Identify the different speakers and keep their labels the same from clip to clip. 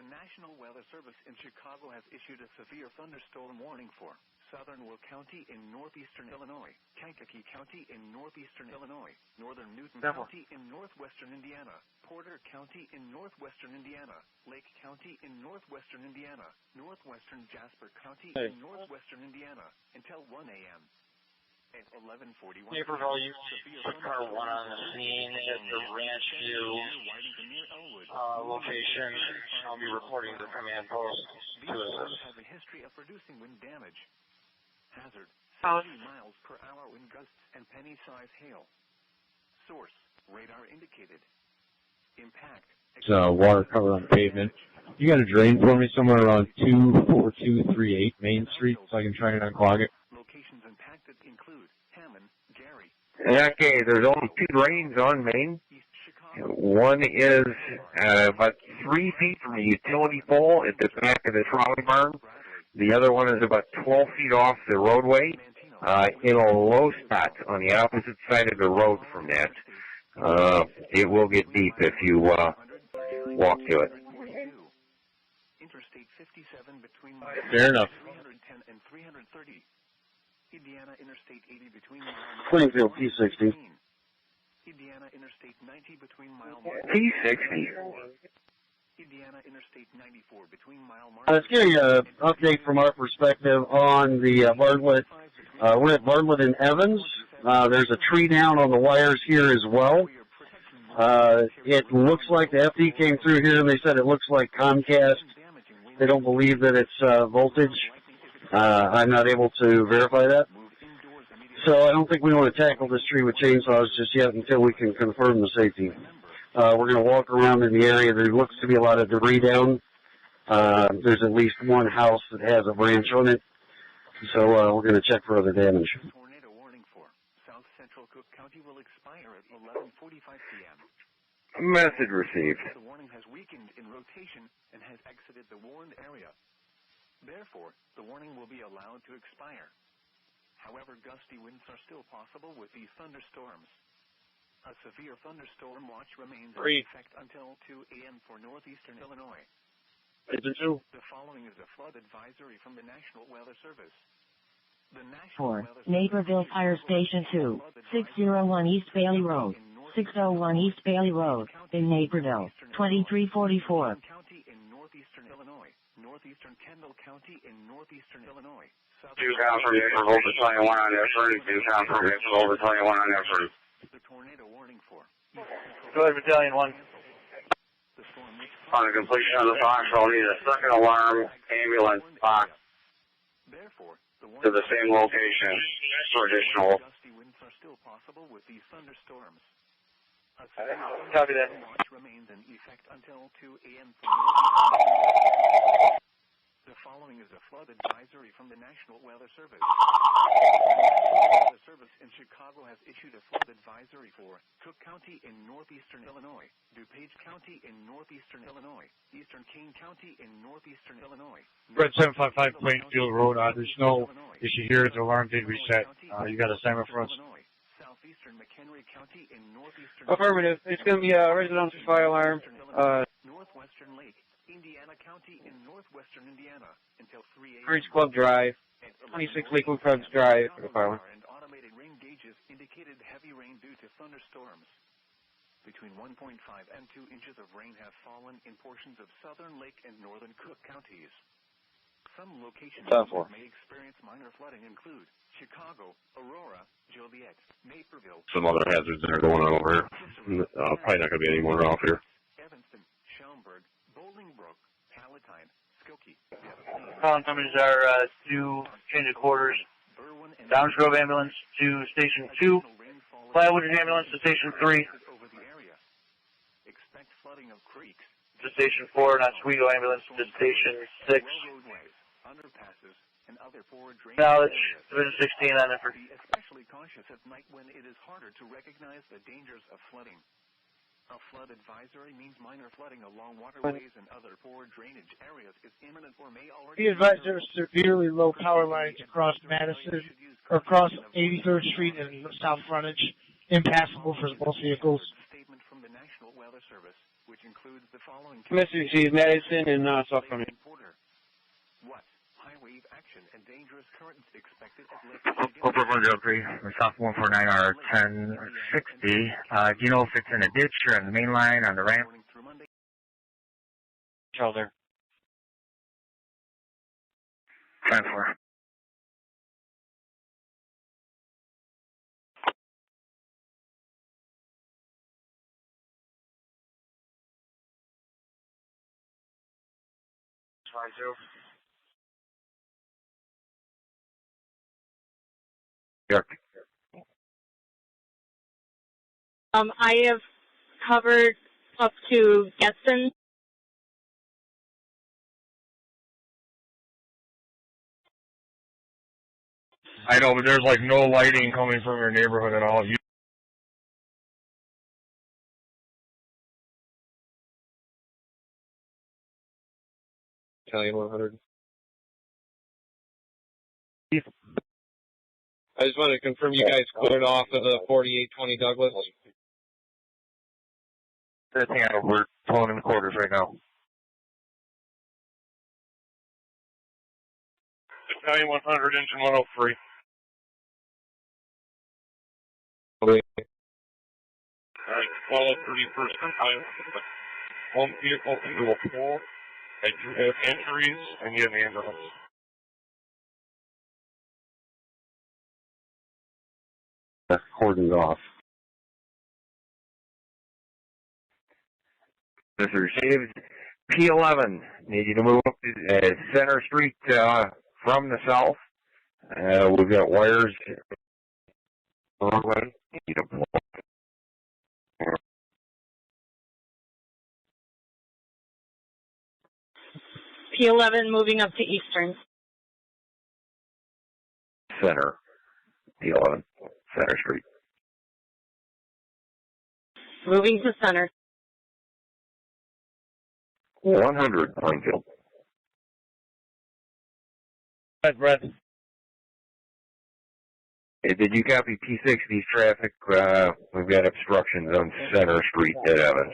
Speaker 1: National Weather Service in Chicago has issued a severe thunderstorm warning for southern Will County in northeastern Illinois, Kankakee County in northeastern Illinois, northern Newton County in northwestern Indiana, Porter County in northwestern Indiana, Lake County in northwestern Indiana, northwestern Jasper County in northwestern Indiana, until 1 a.m. At 11:41.
Speaker 2: Naperville, you car 1 on the scene at the Ranch View location. I'll be reporting to the command post to assist.
Speaker 1: Have a history of producing wind damage. Hazard: 70 miles per hour wind gusts and penny-sized hail. Source: radar indicated. Impact:
Speaker 3: water cover on pavement. You got a drain for me somewhere around 24238 Main Street so I can try and unclog it?
Speaker 1: Locations impacted include Hammond, Gary.
Speaker 4: Okay, there's only 2 drains on Main. One is about 3 feet from the utility pole at the back of the trolley barn. The other one is about 12 feet off the roadway in a low spot on the opposite side of the road from that. It will get deep if you walk to it.
Speaker 1: Interstate 57 between
Speaker 3: Fair enough.
Speaker 1: 310 and 330. Indiana Interstate 80 between
Speaker 5: Springfield P60.
Speaker 1: Indiana Interstate 90 between mile
Speaker 4: P60.
Speaker 1: Indiana Interstate 94 between mile
Speaker 5: Let's give you an update from our perspective on the Bartlett. We're at Bartlett and Evans. There's a tree down on the wires here as well. It looks like the FD came through here and they said it looks like Comcast. They don't believe that it's voltage. I'm not able to verify that. So I don't think we want to tackle this tree with chainsaws just yet until we can confirm the safety. We're going to walk around in the area. There looks to be a lot of debris down. There's at least one house that has a branch on it. So we're going to check for other damage.
Speaker 1: Tornado warning for South Central Cook County will expire at 11:45 p.m.
Speaker 4: Message received.
Speaker 1: The warning has weakened in rotation and has exited the warned area. Therefore, the warning will be allowed to expire. However, gusty winds are still possible with these thunderstorms. A severe thunderstorm watch remains in effect until 2 a.m. for northeastern Illinois. The following is a flood advisory from the National Weather Service. The National Weather Service
Speaker 6: Naperville Fire Station 2, 601 East Bailey Road, 601 East Bailey Road, in Naperville, 2344.
Speaker 1: County in northeastern Illinois, northeastern Kendall County in northeastern Illinois.
Speaker 2: 2 pounds from Naperville to 21 on Effort, 2 pounds from Naperville to 21 on Effort.
Speaker 1: The tornado warning for.
Speaker 2: Go ahead, Battalion 1. On the completion of the box, I'll need a second alarm ambulance box to the same location for additional.
Speaker 1: Gusty winds are still possible with these thunderstorms.
Speaker 2: Copy that.
Speaker 1: Watch remains in effect until 2 a.m. The following is a flood advisory from the National Weather Service. The National Weather Service in Chicago has issued a flood advisory for Cook County in northeastern Illinois, DuPage County in northeastern Illinois, eastern Kane County in northeastern Illinois.
Speaker 3: Red 755 Plainfield Road. There's no issue here. The alarm did reset. You got a assignment for us?
Speaker 1: Southeastern McHenry County in northeastern.
Speaker 7: Affirmative. It's going to be a residential fire alarm.
Speaker 1: Northwestern Lake, Indiana County in northwestern Indiana until 3 a.m.
Speaker 7: Bridge Club Drive, 26 Lakewood Clubs Drive for the fire alarm.
Speaker 1: And automated rain gauges indicated heavy rain due to thunderstorms. Between 1.5 and 2 inches of rain have fallen in portions of southern Lake and northern Cook counties. Some locations that may experience minor flooding include Chicago, Aurora, Joliet, Naperville.
Speaker 4: Some other hazards that are going on over here. Probably not going to be any more off here.
Speaker 1: Evanston, Schaumburg, Bolingbrook, Palatine, Skokie.
Speaker 2: Call numbers are to change of quarters. Downsgrove Ambulance to Station 2. Plywood Ambulance to Station 3.
Speaker 1: Over the area. Expect flooding of creeks.
Speaker 2: To Station 4, and Oswego Ambulance to Station 6.
Speaker 1: Roadways, underpasses, and other forward drainage
Speaker 2: Knowledge,
Speaker 1: areas.
Speaker 2: Division 16 on effort.
Speaker 1: Be especially cautious at night when it is harder to recognize the dangers of flooding. A flood advisory means minor flooding along waterways and other forward drainage areas is imminent or may already.
Speaker 8: Be advised there are severely low power lines across Madison, or across 83rd Street and South Frontage, impassable for both vehicles.
Speaker 1: Statement from the National Weather Service, which includes the
Speaker 7: Mr. Chief, Madison and South County.
Speaker 1: What? High wave action and dangerous currents expected at Lake
Speaker 4: Over 103, South 149R 1060. Do you know if it's in a ditch or on the main line, on the ramp?
Speaker 7: Shoulder.
Speaker 4: Transfer. Yep.
Speaker 9: I have covered up to Getson.
Speaker 3: I know, but there's like no lighting coming from your neighborhood at all. Italian 100. I just wanted to confirm you guys cleared off of the 4820 Douglas.
Speaker 4: That's handled. We're pulling in the quarters right now.
Speaker 3: Italian 100, engine 103.
Speaker 4: Okay.
Speaker 3: Alright, follow 31st time. Home vehicle into a pool. I do have injuries. I need an ambulance.
Speaker 5: That's cordoned off.
Speaker 4: Mr. Shaves, P11. Need you to move up to Center Street from the south. We've got wires. Need you to pull.
Speaker 9: P11 moving up to Eastern.
Speaker 4: Center. P11. Center Street.
Speaker 9: Moving to Center.
Speaker 4: 100, Plainfield.
Speaker 7: Brett.
Speaker 4: Hey, did you copy P60's traffic? We've got obstructions on Center Street at Evans.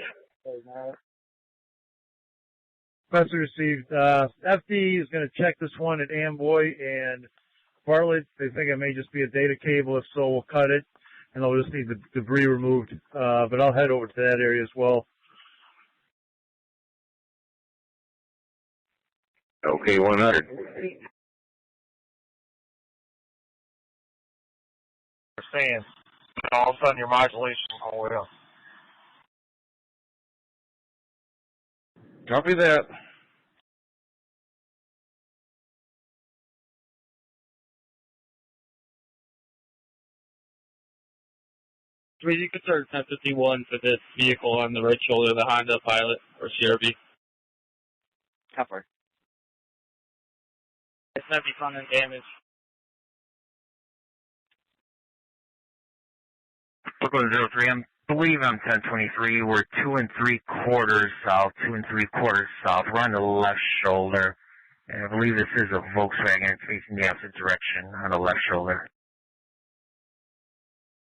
Speaker 8: Message received. FD is going to check this one at Amboy and Bartlett. They think it may just be a data cable. If so, we'll cut it, and they'll just need the debris removed. But I'll head over to that area as well.
Speaker 4: Okay, 100.
Speaker 3: Saying, all of a sudden your modulation all the way up.
Speaker 5: Copy that.
Speaker 7: You could start 1051 for this vehicle on the right shoulder, the Honda Pilot or CRV. Copper. It's not be fun and damage.
Speaker 4: Brooklyn 03, I believe I'm 1023. We're 2 3/4 south, 2 3/4 south. We're on the left shoulder. And I believe this is a Volkswagen. It's facing the opposite direction on the left shoulder.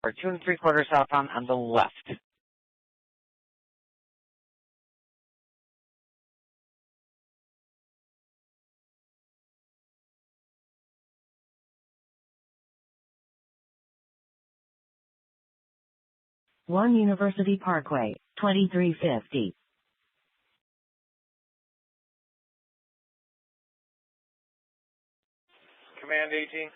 Speaker 7: We're 2 3/4 south on the left.
Speaker 6: One University Parkway, 2350.
Speaker 3: Command 18.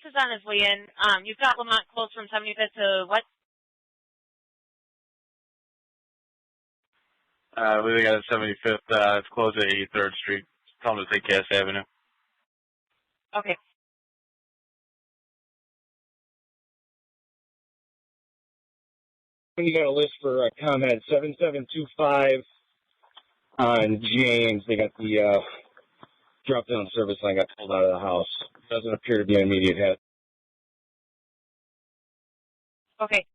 Speaker 9: This is on his way in. You've got Lamont close from 75th to what?
Speaker 7: We got a 75th. It's close to 83rd Street. Tell them to take Cass Avenue.
Speaker 9: Okay.
Speaker 7: You got a list for ComEd 7725 on James. They got the drop-down service line got pulled out of the house. Doesn't appear to be an immediate hit.
Speaker 9: Okay.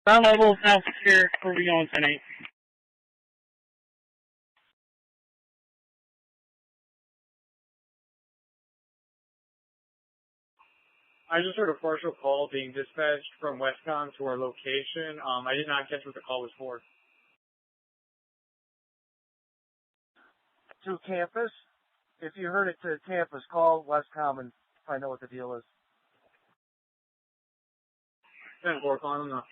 Speaker 7: Ground level is now secure. Where are we going tonight?
Speaker 10: I just heard a partial call being dispatched from Westcom to our location. I did not catch what the call was for.
Speaker 11: To campus. If you heard it to campus, call Westcom and find out what the deal is.
Speaker 10: 10-4, calling them now.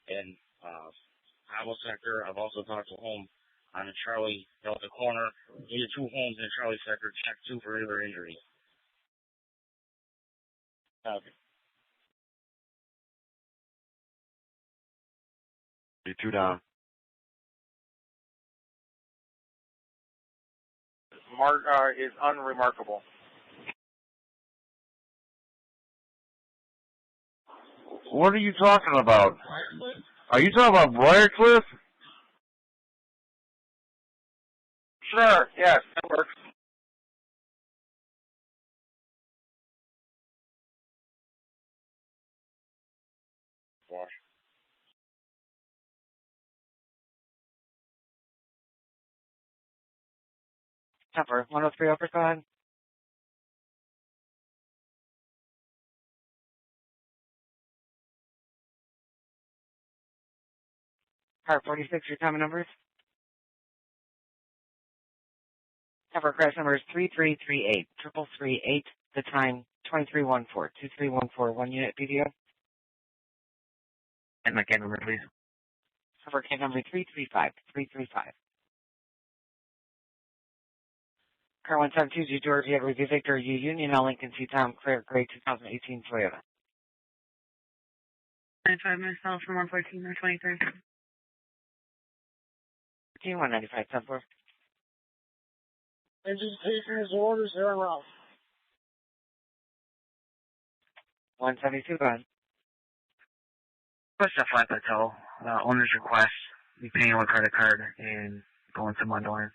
Speaker 7: In Bravo sector, I've also talked to home on the Charlie Delta corner. Needed 2 homes in the Charlie sector. Check 2 for regular injuries. Okay.
Speaker 12: 2 down.
Speaker 11: Is unremarkable.
Speaker 12: What are you talking about? Are you talking about Briarcliff?
Speaker 11: Sure, yes, that works.
Speaker 7: Wash.
Speaker 13: Temper, 103 Upper Side. Car 46, your time and numbers. Temper crash number is 3338, 3338, the time 2314, 2314, 1 unit PDO. And my CAD number, please. Temper CAD number 335, 335. Car 172, Georgia, Edward, Victor, U Union, L Lincoln, C Tom, Clear, Gray, 2018 Toyota.
Speaker 14: 95 minutes south from 114 or 23.
Speaker 13: 195, Temper.
Speaker 11: Engine taking his orders, they're en route.
Speaker 13: 172, go ahead.
Speaker 14: What's that flat plateau? Owner's request. Be paying with credit card and going to Mundelein.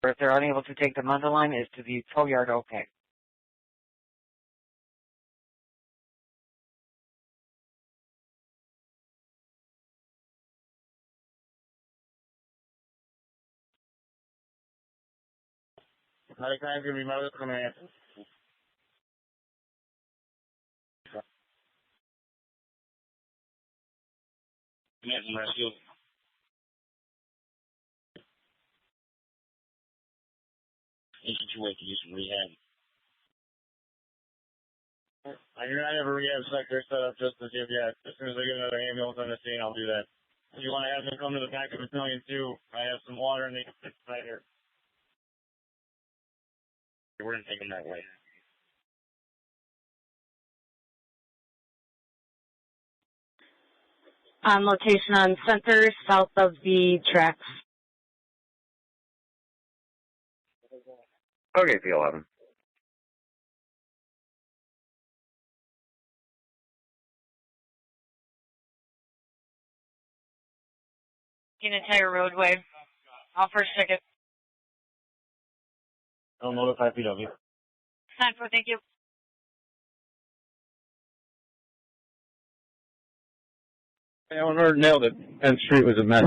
Speaker 13: If they're unable to take the Mundelein, is to the tow yard okay?
Speaker 7: Another time's going to be mother coming in. Command and rescue. Institute to do some rehab. I have a rehab sector set up just to give you. As soon as I get another ambulance on the scene, I'll do that. If you want to have them come to the back of the battalion too, I have some water and they can fit right here. We're going to take them that way.
Speaker 14: On location on Center, south of the tracks.
Speaker 4: Okay, P11.
Speaker 9: An entire roadway. I'll first check it.
Speaker 7: I'll notify PW.
Speaker 9: 9-4, thank you.
Speaker 5: Eleanor nailed it. 10th Street was a mess.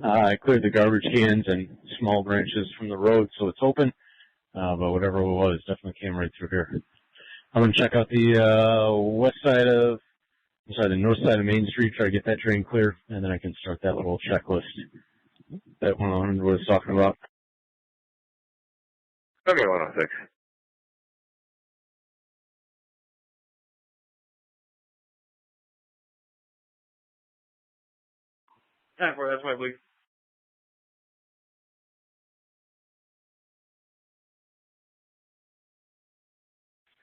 Speaker 5: I cleared the garbage cans and small branches from the road, so it's open. But whatever it was, definitely came right through here. I'm going to check out the the north side of Main Street, try to get that drain clear, and then I can start that little checklist that 100 was talking about.
Speaker 4: Okay, 106.
Speaker 10: That's my bleed.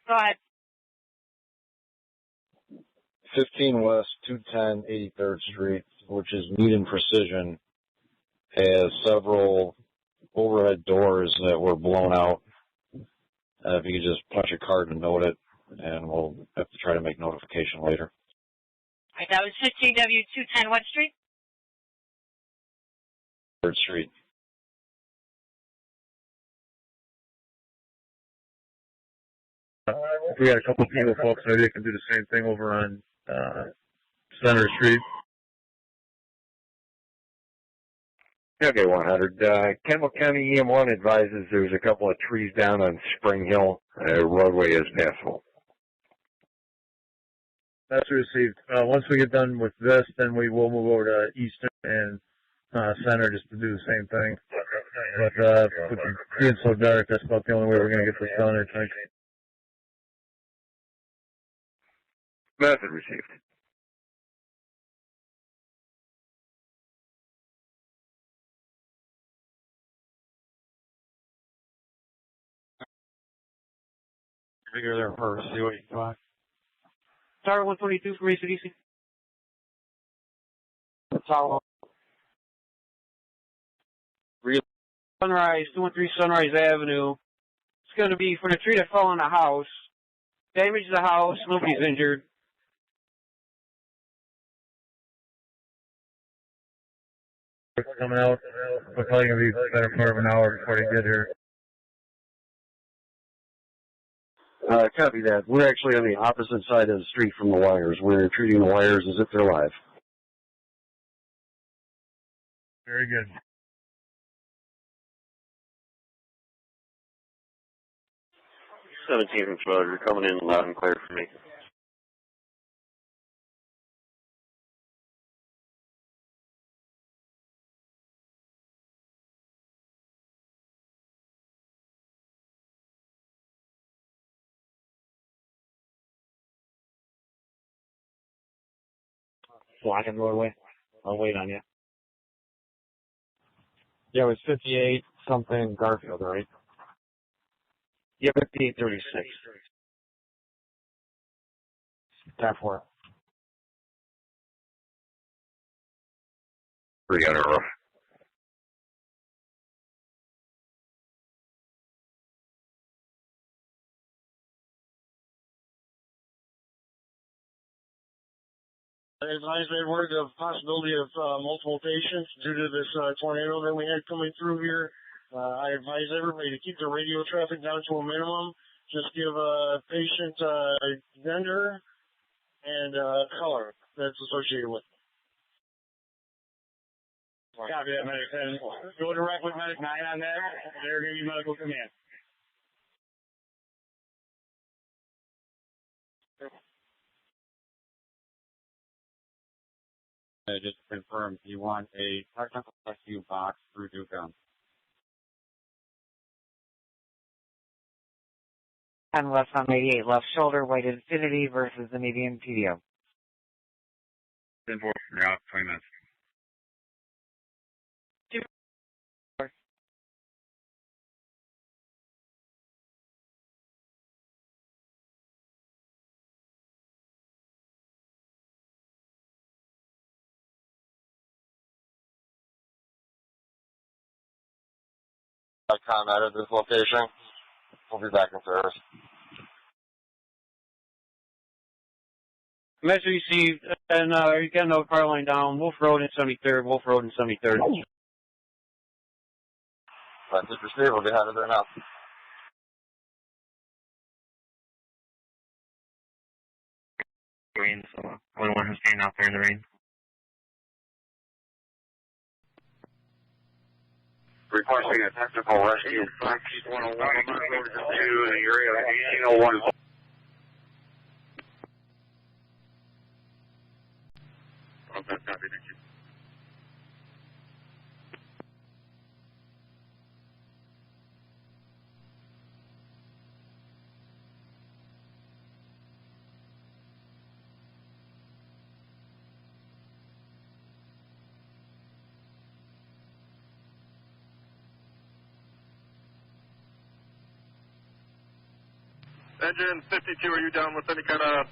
Speaker 9: Go ahead.
Speaker 15: 15 West, 210 83rd Street, which is Mead & Precision, has several overhead doors that were blown out. If you could just punch a card and note it, and we'll have to try to make notification later.
Speaker 9: All right, that was 15W 210 what street?
Speaker 15: 3rd Street.
Speaker 8: We got a couple people, folks. Maybe they can do the same thing over on Center Street.
Speaker 4: Okay, 100. Kendall County EM1 advises there's a couple of trees down on Spring Hill. Roadway is passable.
Speaker 8: That's received. Once we get done with this, then we will move over to Eastern and Center just to do the same thing. But with it being so dark, that's about the only way we're going to get this done, I think.
Speaker 4: Message received.
Speaker 7: Figure there first, see what you find.
Speaker 2: Tower 122 from ACDC.
Speaker 7: Tower.
Speaker 2: Sunrise, 213 Sunrise Avenue. It's going to be for the tree that fell on the house. Damaged the house, nobody's injured.
Speaker 8: Coming out, it's probably going to be a better part of an hour before they get here.
Speaker 5: Copy that. We're actually on the opposite side of the street from the wires. We're treating the wires as if they're live.
Speaker 8: Very good.
Speaker 16: From Schroeder, coming in loud and clear for me.
Speaker 7: Blocking roadway. I'll wait on you. Yeah, it was 58 something Garfield, right? Yeah, 5836. That for it.
Speaker 4: 300 roof.
Speaker 11: I advise Edward of possibility of multiple patients due to this tornado that we had coming through here. I advise everybody to keep the radio traffic down to a minimum. Just give a patient gender and color that's associated with it. Copy that, Medic 10. Go direct with Medic 9 on that. They're going to be medical command.
Speaker 7: Just to confirm, you want a technical rescue box through Duke-On.
Speaker 13: 10 left on 88, left shoulder, white infinity versus the medium TDO.
Speaker 7: 10-4, you're out, 20 minutes.
Speaker 15: Combat at this location. We'll be back in service.
Speaker 2: Message received, and you got another power line down, Wolf Road and 73rd, Wolf Road and 73rd.
Speaker 15: Message received, we'll be headed there now.
Speaker 14: Rain, so anyone who's staying out there in the rain.
Speaker 12: Requesting a technical rescue. 101 to the area of 1801.
Speaker 16: Okay, copy, thank you. Engine 52, are you down with any kind of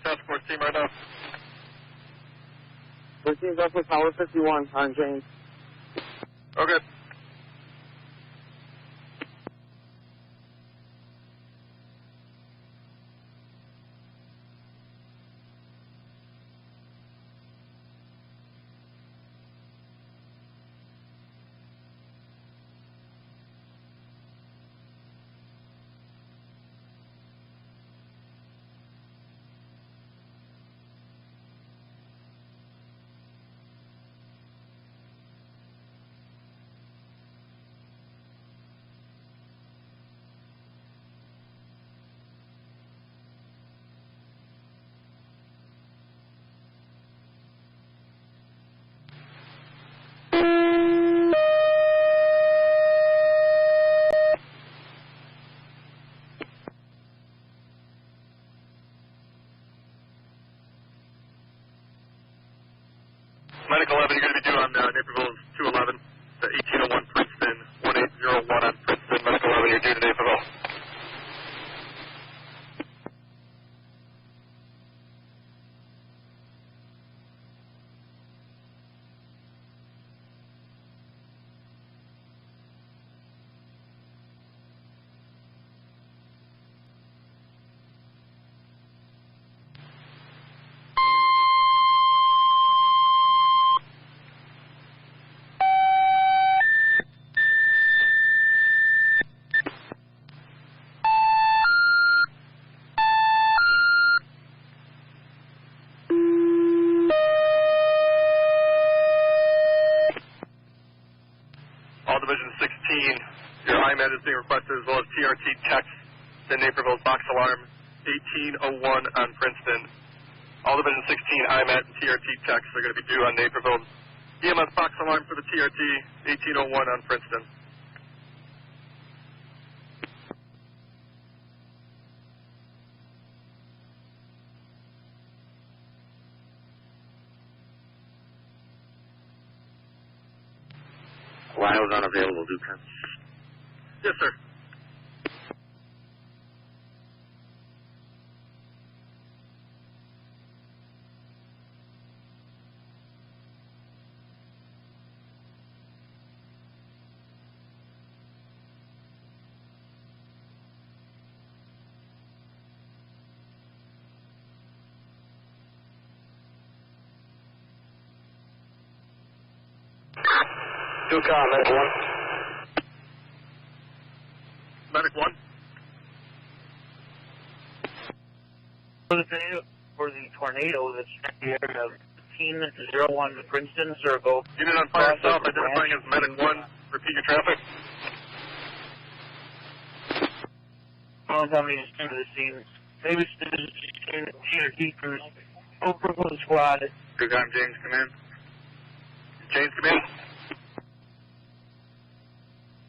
Speaker 16: task force team right now?
Speaker 11: This is up with Tower 51 on James.
Speaker 16: Okay. Medic 11, you're going to be due on Naperville's 211 to 1801 Princeton, 1801 on Princeton. Medic 11, you're due to Naperville. All Division 16, your IMAT is being requested as well as TRT text to Naperville's box alarm 1801 on Princeton. All Division 16 IMAT and TRT texts are going to be due on Naperville's EMS box alarm for the TRT 1801 on Princeton.
Speaker 12: Lyle's unavailable, Duke.
Speaker 16: Yes, sir.
Speaker 12: Duke, Medic 1.
Speaker 16: Medic 1.
Speaker 2: For the tornado that's struck the area of 1501 to Princeton, sir, go.
Speaker 16: Unit on fire south, identifying as Medic 1. Repeat your traffic.
Speaker 2: All companies come to the scene. Davis Division 16 TRT crews. Brooklyn squad.
Speaker 12: Duke, I'm James, come in.
Speaker 16: James, come in.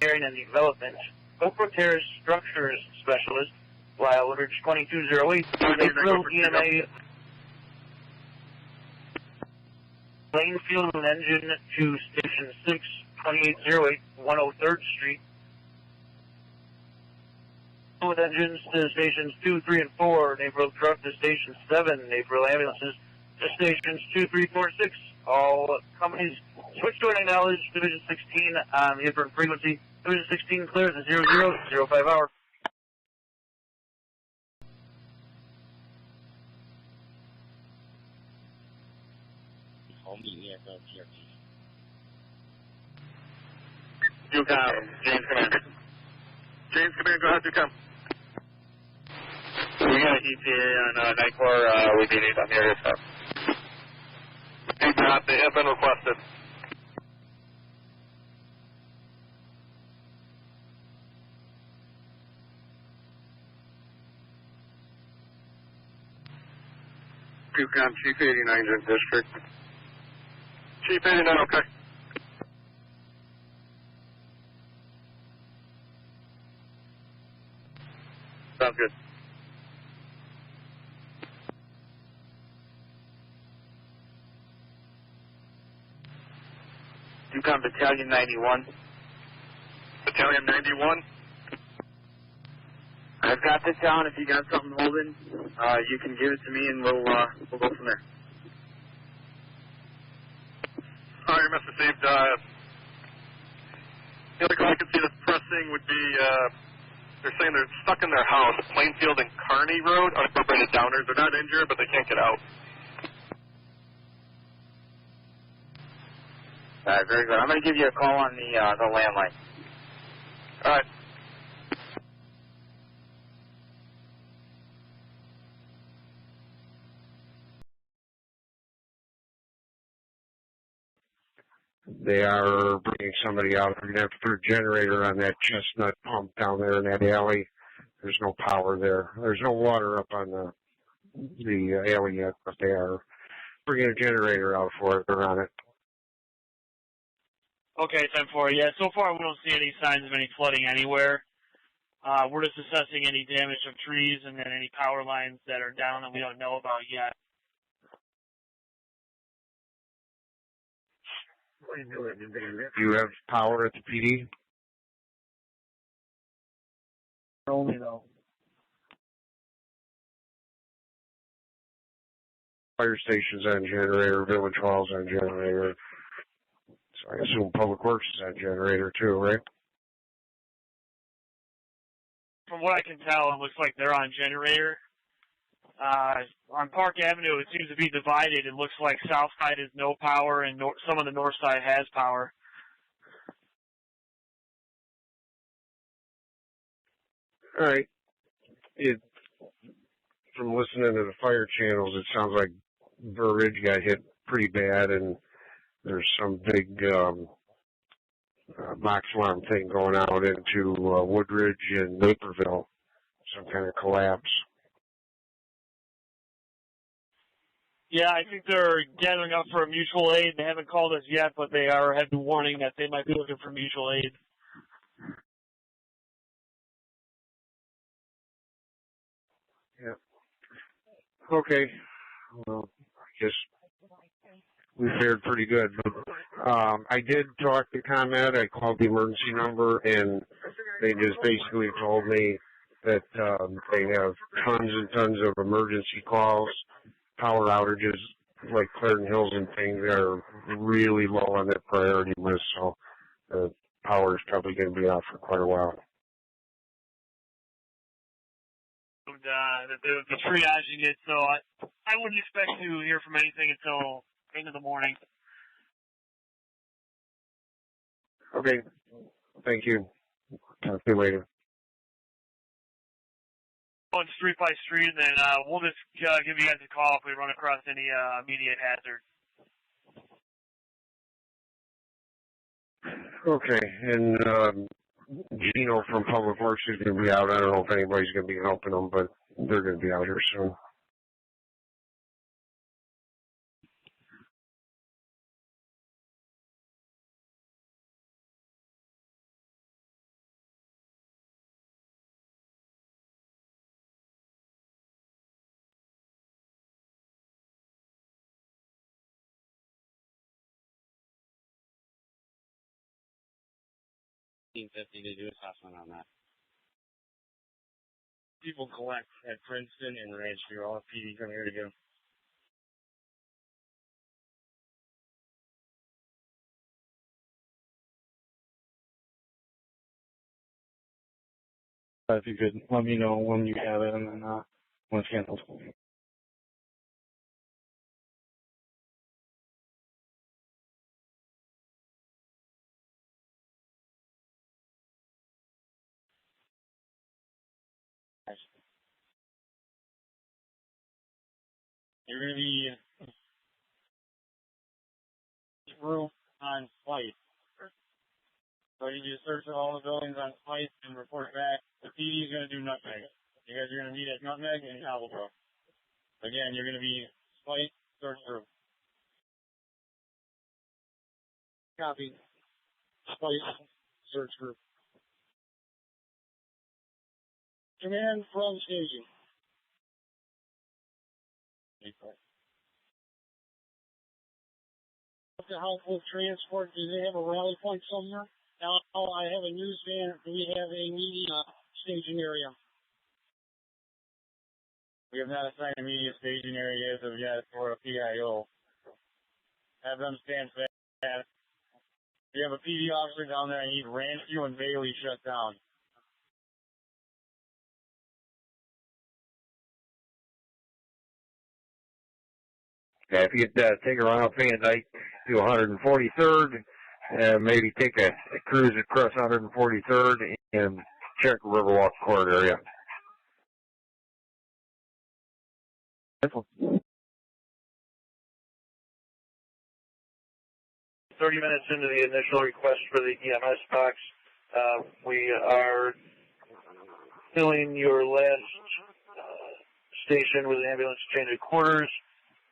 Speaker 2: And development. Oakbrook Terrace Structures Specialist, Lyle Woodridge 2208, Naperville EMA, Lane Field and Engine to Station 6, 2808, 103rd Street. With engines to Stations 2, 3, and 4, Naperville Truck to Station 7, Naperville Ambulances to Stations 2, 3, 4, 6. All companies switch to an acknowledged Division 16 on the different frequency. Division 16 clear at the 0005 hour.
Speaker 16: Duke, James, come in. James, come in. Go ahead, Duke.
Speaker 12: We got an ETA on night core. We need on the area stuff.
Speaker 16: They have been requested.
Speaker 12: Duke, Chief 89's in district.
Speaker 16: Chief 89, okay.
Speaker 12: Sounds good. Duke, Battalion 91.
Speaker 16: Battalion 91.
Speaker 12: I've got this down. If you got something holding, you can give it to me and we'll go from there.
Speaker 16: All right, your message received. The only call I can see that's pressing would be, they're saying they're stuck in their house, Plainfield and Kearney Road, unincorporated downers. They're not injured, but they can't get out.
Speaker 12: All right, very good. I'm going to give you a call on the landline.
Speaker 16: All right.
Speaker 4: They are bringing somebody out. They're going to have to put a generator on that chestnut pump down there in that alley. There's no power there. There's no water up on the alley yet, but they are bringing a generator out for it. They're on it.
Speaker 2: Okay, 10-4. Yeah, so far we don't see any signs of any flooding anywhere. We're just assessing any damage of trees and then any power lines that are down that we don't know about yet.
Speaker 4: Do you have power at the PD?
Speaker 2: Only though.
Speaker 4: Fire station's on generator, Village Hall's on generator. So I assume Public Works is on generator too, right?
Speaker 2: From what I can tell, it looks like they're on generator. On Park Avenue, it seems to be divided. It looks like south side is no power and some of the north side has power.
Speaker 4: All right. From listening to the fire channels, it sounds like Burr Ridge got hit pretty bad, and there's some big box alarm thing going out into Woodridge and Naperville, some kind of collapse.
Speaker 2: Yeah, I think they're gathering up for a mutual aid. They haven't called us yet, but they have been warning that they might be looking for mutual aid.
Speaker 4: Yeah. Okay. Well, I guess we fared pretty good. But I did talk to ComEd. I called the emergency number, and they just basically told me that they have tons and tons of emergency calls. Power outages like Clarendon Hills and things are really low on their priority list, so the power is probably going to be out for quite a while.
Speaker 2: The triaging it, so I wouldn't expect to hear from anything until end of the morning.
Speaker 4: Okay. Thank you. Talk to you later.
Speaker 2: Going street by street, and then we'll just give you guys a call if we run across any immediate hazard.
Speaker 4: Okay, and Gino from Public Works is going to be out. I don't know if anybody's going to be helping them, but they're going to be out here soon.
Speaker 7: $1,550 to do assessment on that.
Speaker 11: People collect at Princeton and Ranchview. All PD come here to go. If you could let me know when you have it and then when it's canceled. You're going to be roof on site. So you just search all the buildings on site and report back. The PD is going to do Nutmeg. You guys are going to meet at Nutmeg and Cobblebrook. Again, you're going to be site, search roof. Copy. Site, search group. Command from staging. To help with transport, do they have a rally point somewhere? Now, I have a news van. Do we have a media staging area? We have not assigned a media staging area as of yet for a PIO. Have them stand fast. We have a PD officer down there. I need Ranchview and Bailey shut down.
Speaker 4: Yeah, if you could take a run up Van Dyke to 143rd, maybe take a cruise across 143rd and check Riverwalk Court area.
Speaker 2: 30 minutes into the initial request for the EMS box, we are filling your last station with an ambulance change of quarters,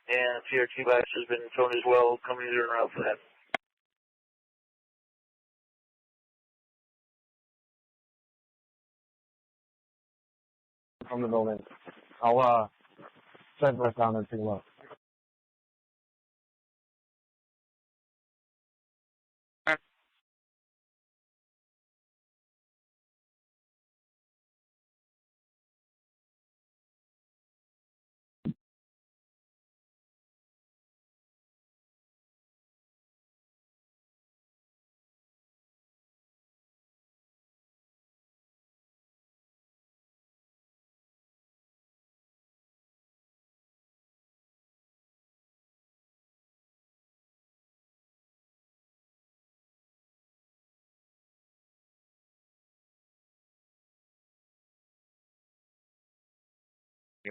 Speaker 2: and TRT box has been filled as well, coming in and out for that.
Speaker 11: From the building. I'll send this down and take a look.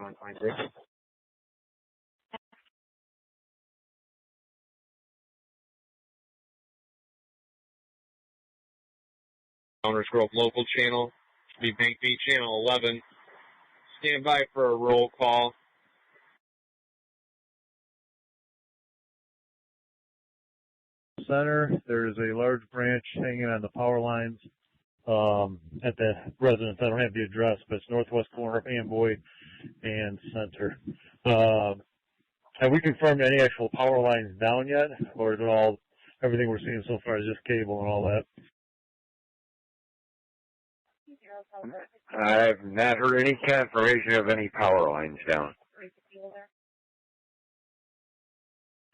Speaker 7: 126. Owners Grove local channel, be Bank B channel 11. Stand by for a roll call.
Speaker 8: Center, there's a large branch hanging on the power lines at the residence. I don't have the address, but it's northwest corner of Amboy and Center. Have we confirmed any actual power lines down yet, or is it all, everything we're seeing so far is just cable and all that?
Speaker 4: I've not heard any confirmation of any power lines down.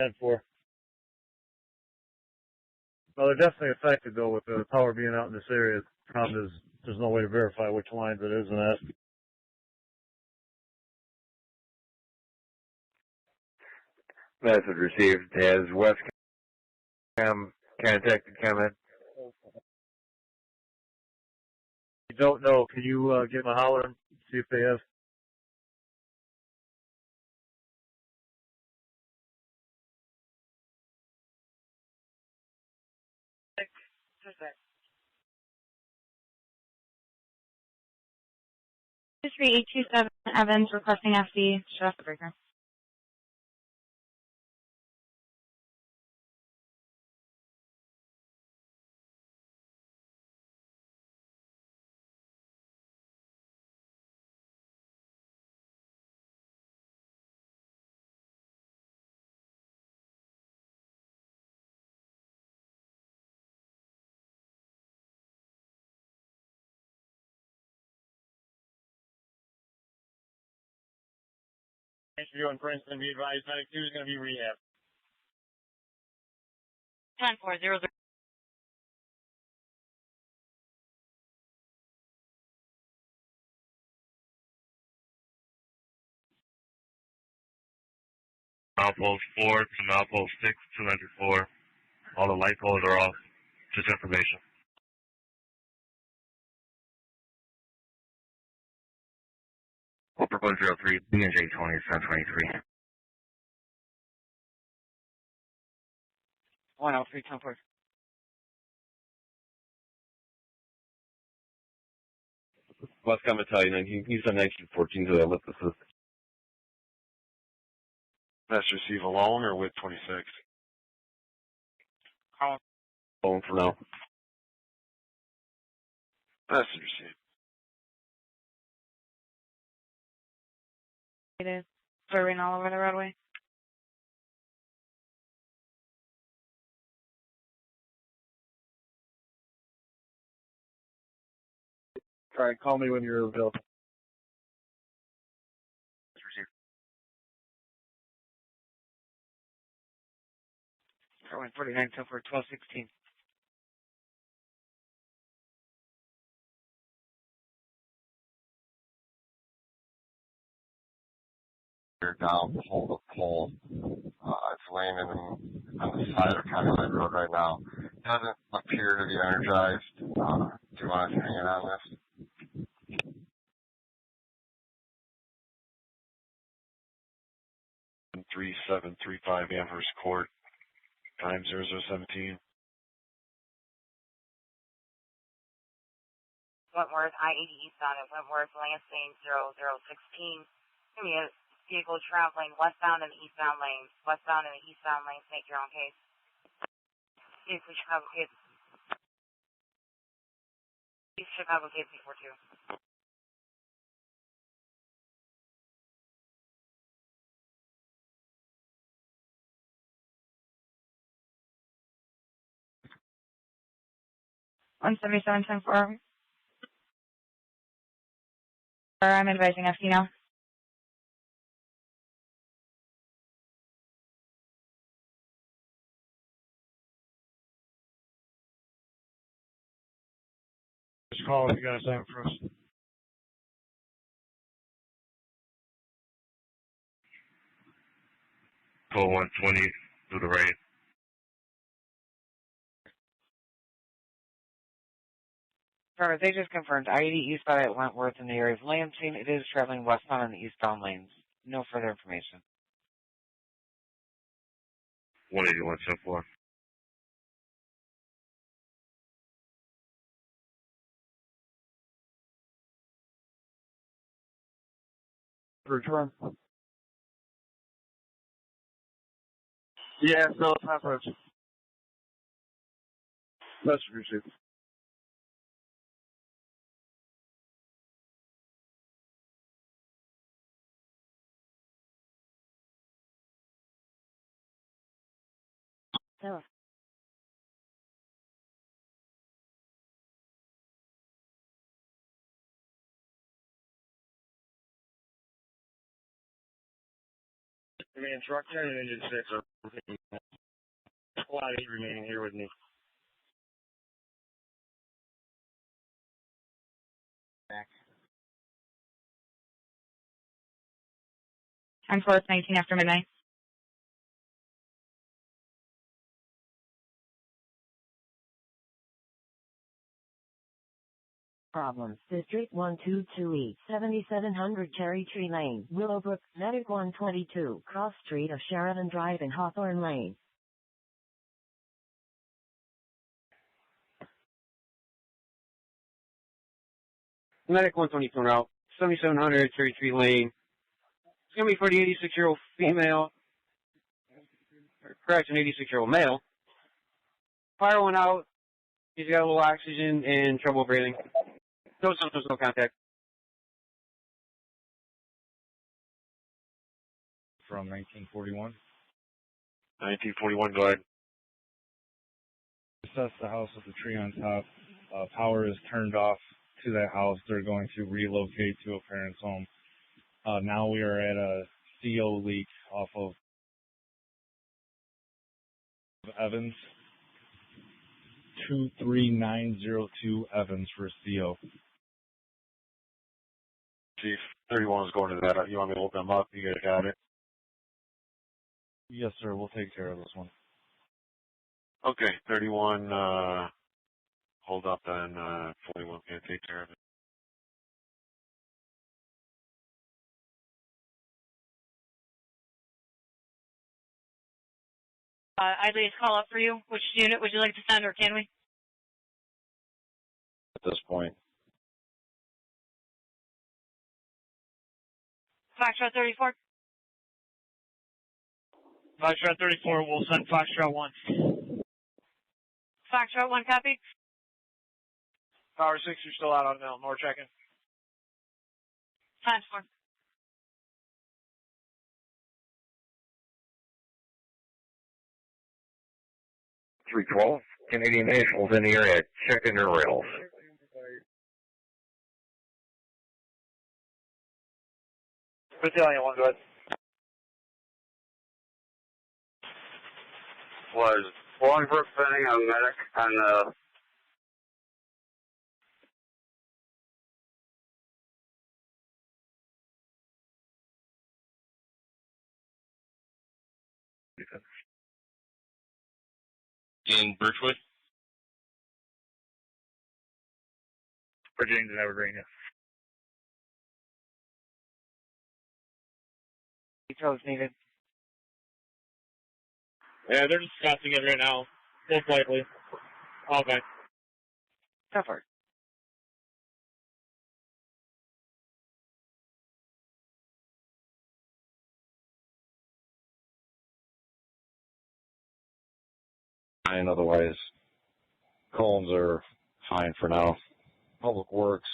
Speaker 8: 10-4. Well, they're definitely affected, though, with the power being out in this area. The problem is there's no way to verify which lines it is and that.
Speaker 4: Message received. Has Westcom contacted comment?
Speaker 8: You don't know. Can you give them a holler and see if they have?
Speaker 17: Two 3827 Evans requesting FD. Shut off the breaker.
Speaker 11: Thanks for doing Princeton. Be advised, Medic 2 is going to be rehab.
Speaker 9: 10-4-0-0.
Speaker 3: Milepost 4 to milepost 6, 294. All the light poles are off. Just information.
Speaker 14: Proposed 03, BNJ 20, 723.
Speaker 13: 103, 10-4.
Speaker 7: Westcom Battalion, he's on 1914 to the ellipsis.
Speaker 15: Master receive alone or with 26?
Speaker 7: Alone for now.
Speaker 15: Master receive.
Speaker 17: It is blurring all over the roadway.
Speaker 8: All right, call me when you're available.
Speaker 14: Received. 49, 10-4, 1216.
Speaker 15: Down, hold the pole. It's laying on the side of County Line Road right now. Doesn't appear to be energized. Do you want us to hang in on this? 3735 Amherst Court, time 0017.
Speaker 13: Wentworth, I-80 eastbound at Wentworth, Lansing 0016. Give me a vehicle traveling westbound and eastbound lanes. Westbound and eastbound lanes, make your own case. East Chicago case. East Chicago case 842.
Speaker 17: $177, 10-4. I'm advising FD now.
Speaker 8: Just call if you got a time for us.
Speaker 3: Code 120 to the right.
Speaker 14: Trevor, they just confirmed I-80 eastbound at Wentworth in the area of Lansing. It is traveling westbound in the eastbound lanes. No further information.
Speaker 3: 18174.
Speaker 2: Return. Yeah, so it's not approach. Message received.
Speaker 6: So.
Speaker 7: I mean, truck 10 and engine 6 are a lot of heat remaining here with me.
Speaker 14: Back.
Speaker 17: I'm close, 19 after midnight.
Speaker 6: Problems. District 122E, 7700 Cherry Tree Lane, Willowbrook, Medic 122, Cross Street of Sheridan Drive and Hawthorne Lane.
Speaker 7: Medic 122 route, 7700 Cherry Tree Lane. It's going to be for the 86-year-old female, correct, an 86-year-old male. Fire went out. He's got a little oxygen and trouble breathing. No symptoms, no contact.
Speaker 8: From 1941.
Speaker 3: 1941, go ahead.
Speaker 8: Assess the house with the tree on top. Power is turned off to that house. They're going to relocate to a parent's home. Now we are at a CO leak off of Evans. 23902 Evans for CO.
Speaker 3: Chief, 31 is going to that. You want me to open them up? You guys got it?
Speaker 8: Yes, sir. We'll take care of this one.
Speaker 3: Okay, 31, hold up then, 41 can't take care of it.
Speaker 9: I'd leave a call up for you. Which unit would you like to send, or can we?
Speaker 15: At this point.
Speaker 9: Foxtrot 34.
Speaker 2: Foxtrot 34, we'll send Foxtrot 1.
Speaker 9: Foxtrot 1, copy.
Speaker 2: Power 6, you're still out on now. More checking.
Speaker 9: Times 4.
Speaker 4: 312, Canadian Nationals in the area, checking their rails.
Speaker 2: Battalion 1, go ahead.
Speaker 12: Was Longbrook sending a medic on the
Speaker 3: In Birchwood?
Speaker 8: Virginia and Evergreen, yes.
Speaker 14: Details needed.
Speaker 2: Yeah, they're discussing it right now. Most likely. Okay.
Speaker 14: Suffer.
Speaker 15: And otherwise, cones are fine for now. Public Works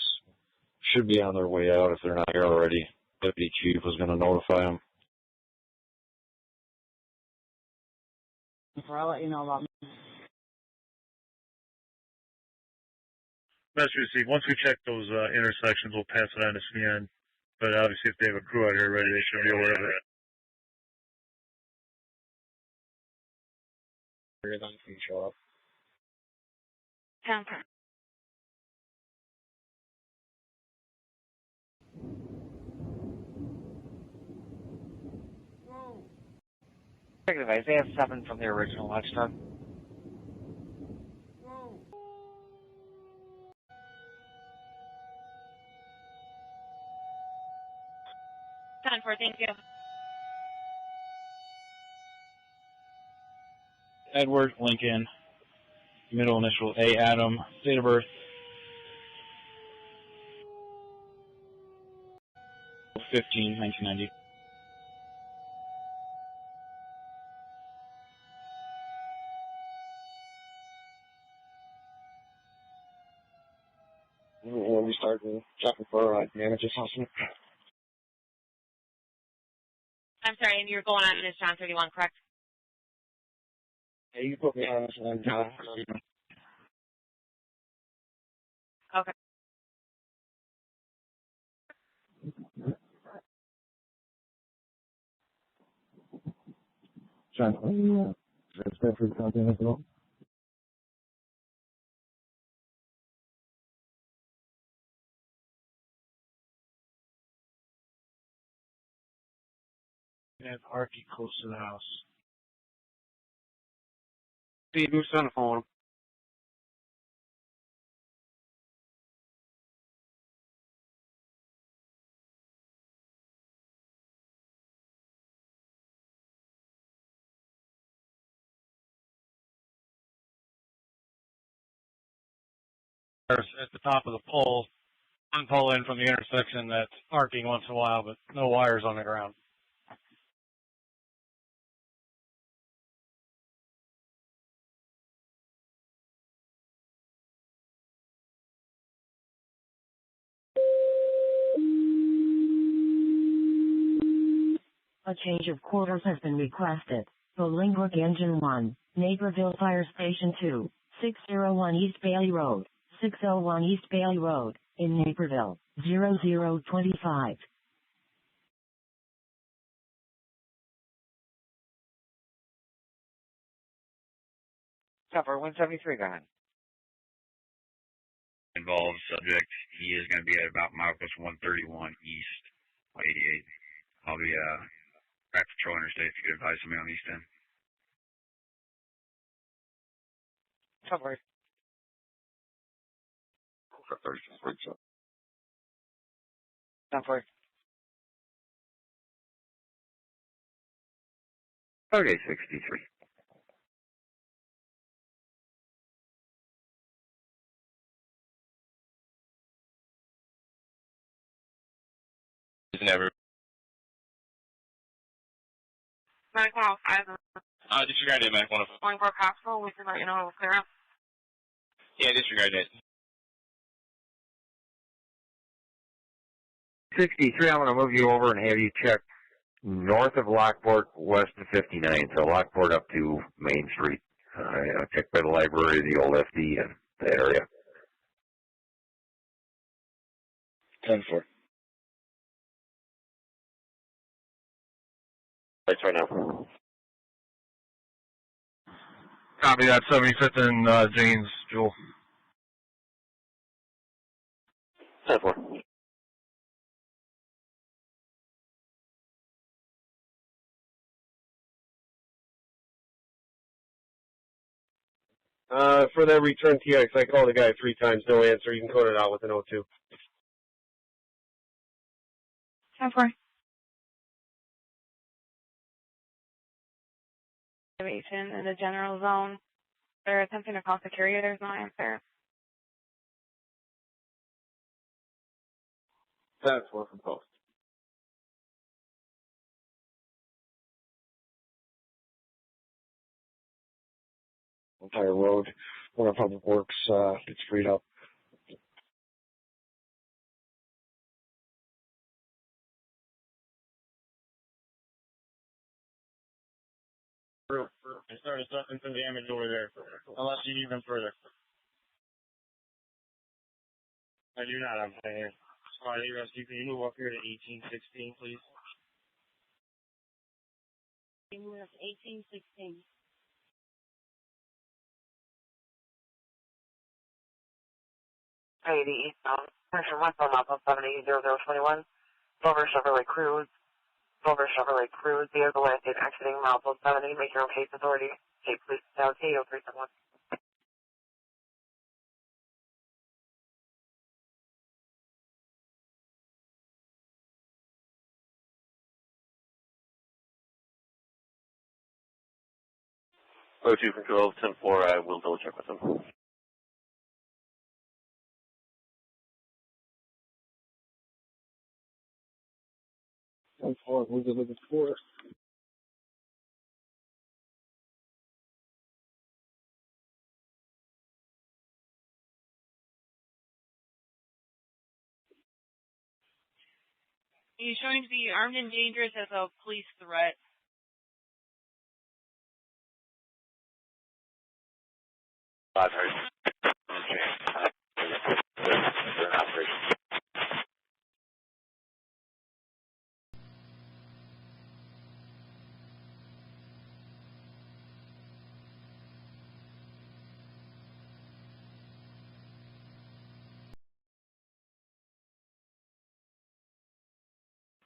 Speaker 15: should be on their way out if they're not here already. Deputy Chief was going to notify them.
Speaker 6: I'll let you know about.
Speaker 8: Message received. Once we check those intersections, we'll pass it on to CN. But obviously, if they have a crew out here ready, they should be aware of it.
Speaker 7: Can show up.
Speaker 9: Sound.
Speaker 14: Check the device. They have 7 from the original watchdog.
Speaker 9: 10-4, thank you.
Speaker 18: Edward Lincoln, middle initial A. Adam, date of birth 15/1990.
Speaker 7: We'll be starting traffic for manager's house.
Speaker 9: I'm sorry, and you're going on this John 31, correct?
Speaker 7: Yeah, you put me on John.
Speaker 9: Okay.
Speaker 7: John, that's good for something as well.
Speaker 18: And Arky close to the house.
Speaker 7: Steve, who's on the phone?
Speaker 18: At the top of the pole, one pull in from the intersection that's arcing once in a while, but no wires on the ground.
Speaker 6: A change of quarters has been requested. Bolingbrook Engine 1, Naperville Fire Station 2, 601 East Bailey Road, 601 East Bailey Road, in Naperville, 0025.
Speaker 14: Cover 173, go ahead.
Speaker 19: Involved subject, he is going to be at about Marcus 131 East, 88. I'll be back patrol interstate if you could advise me on East End.
Speaker 14: Cover. Cover.
Speaker 4: Okay, 63.
Speaker 3: Never.
Speaker 9: Medic 105.
Speaker 3: Disregard it, Mac 105.
Speaker 9: Bolingbrook Hospital, we can let you know it will clear up.
Speaker 3: Yeah, disregard it.
Speaker 4: 63, I'm going to move you over and have you check north of Lockport, west of 59, so Lockport up to Main Street. I'll check by the library, the old FD, and that area.
Speaker 7: 10-4.
Speaker 3: Lights right now.
Speaker 8: Copy that, 75th and James, Joel.
Speaker 3: 10-4.
Speaker 7: For that return TX, I called the guy 3 times, no answer. You can code it out with an 02.
Speaker 17: 10-4. In the general zone. They're attempting to cross the carrier. There's no answer.
Speaker 7: 10-4 from post. Entire road, one of Public Works, gets freed up.
Speaker 11: I started suffering some damage over there, unless you need them further. I do not, I'm saying here. Squad 8 rescue, can you move up here to 1816, please?
Speaker 6: Can you move up to 1816?
Speaker 13: Hey, the eastbound, Commission westbound Mile 70-0021, Silver Chevrolet Cruise, vehicle active exiting Mile 70, make your own case authority, State Police, down T0371.
Speaker 20: O2 control, 10-4, I will double check with them.
Speaker 11: 10-4, we'll give it a 4.
Speaker 9: He's showing to be armed and dangerous as a police threat.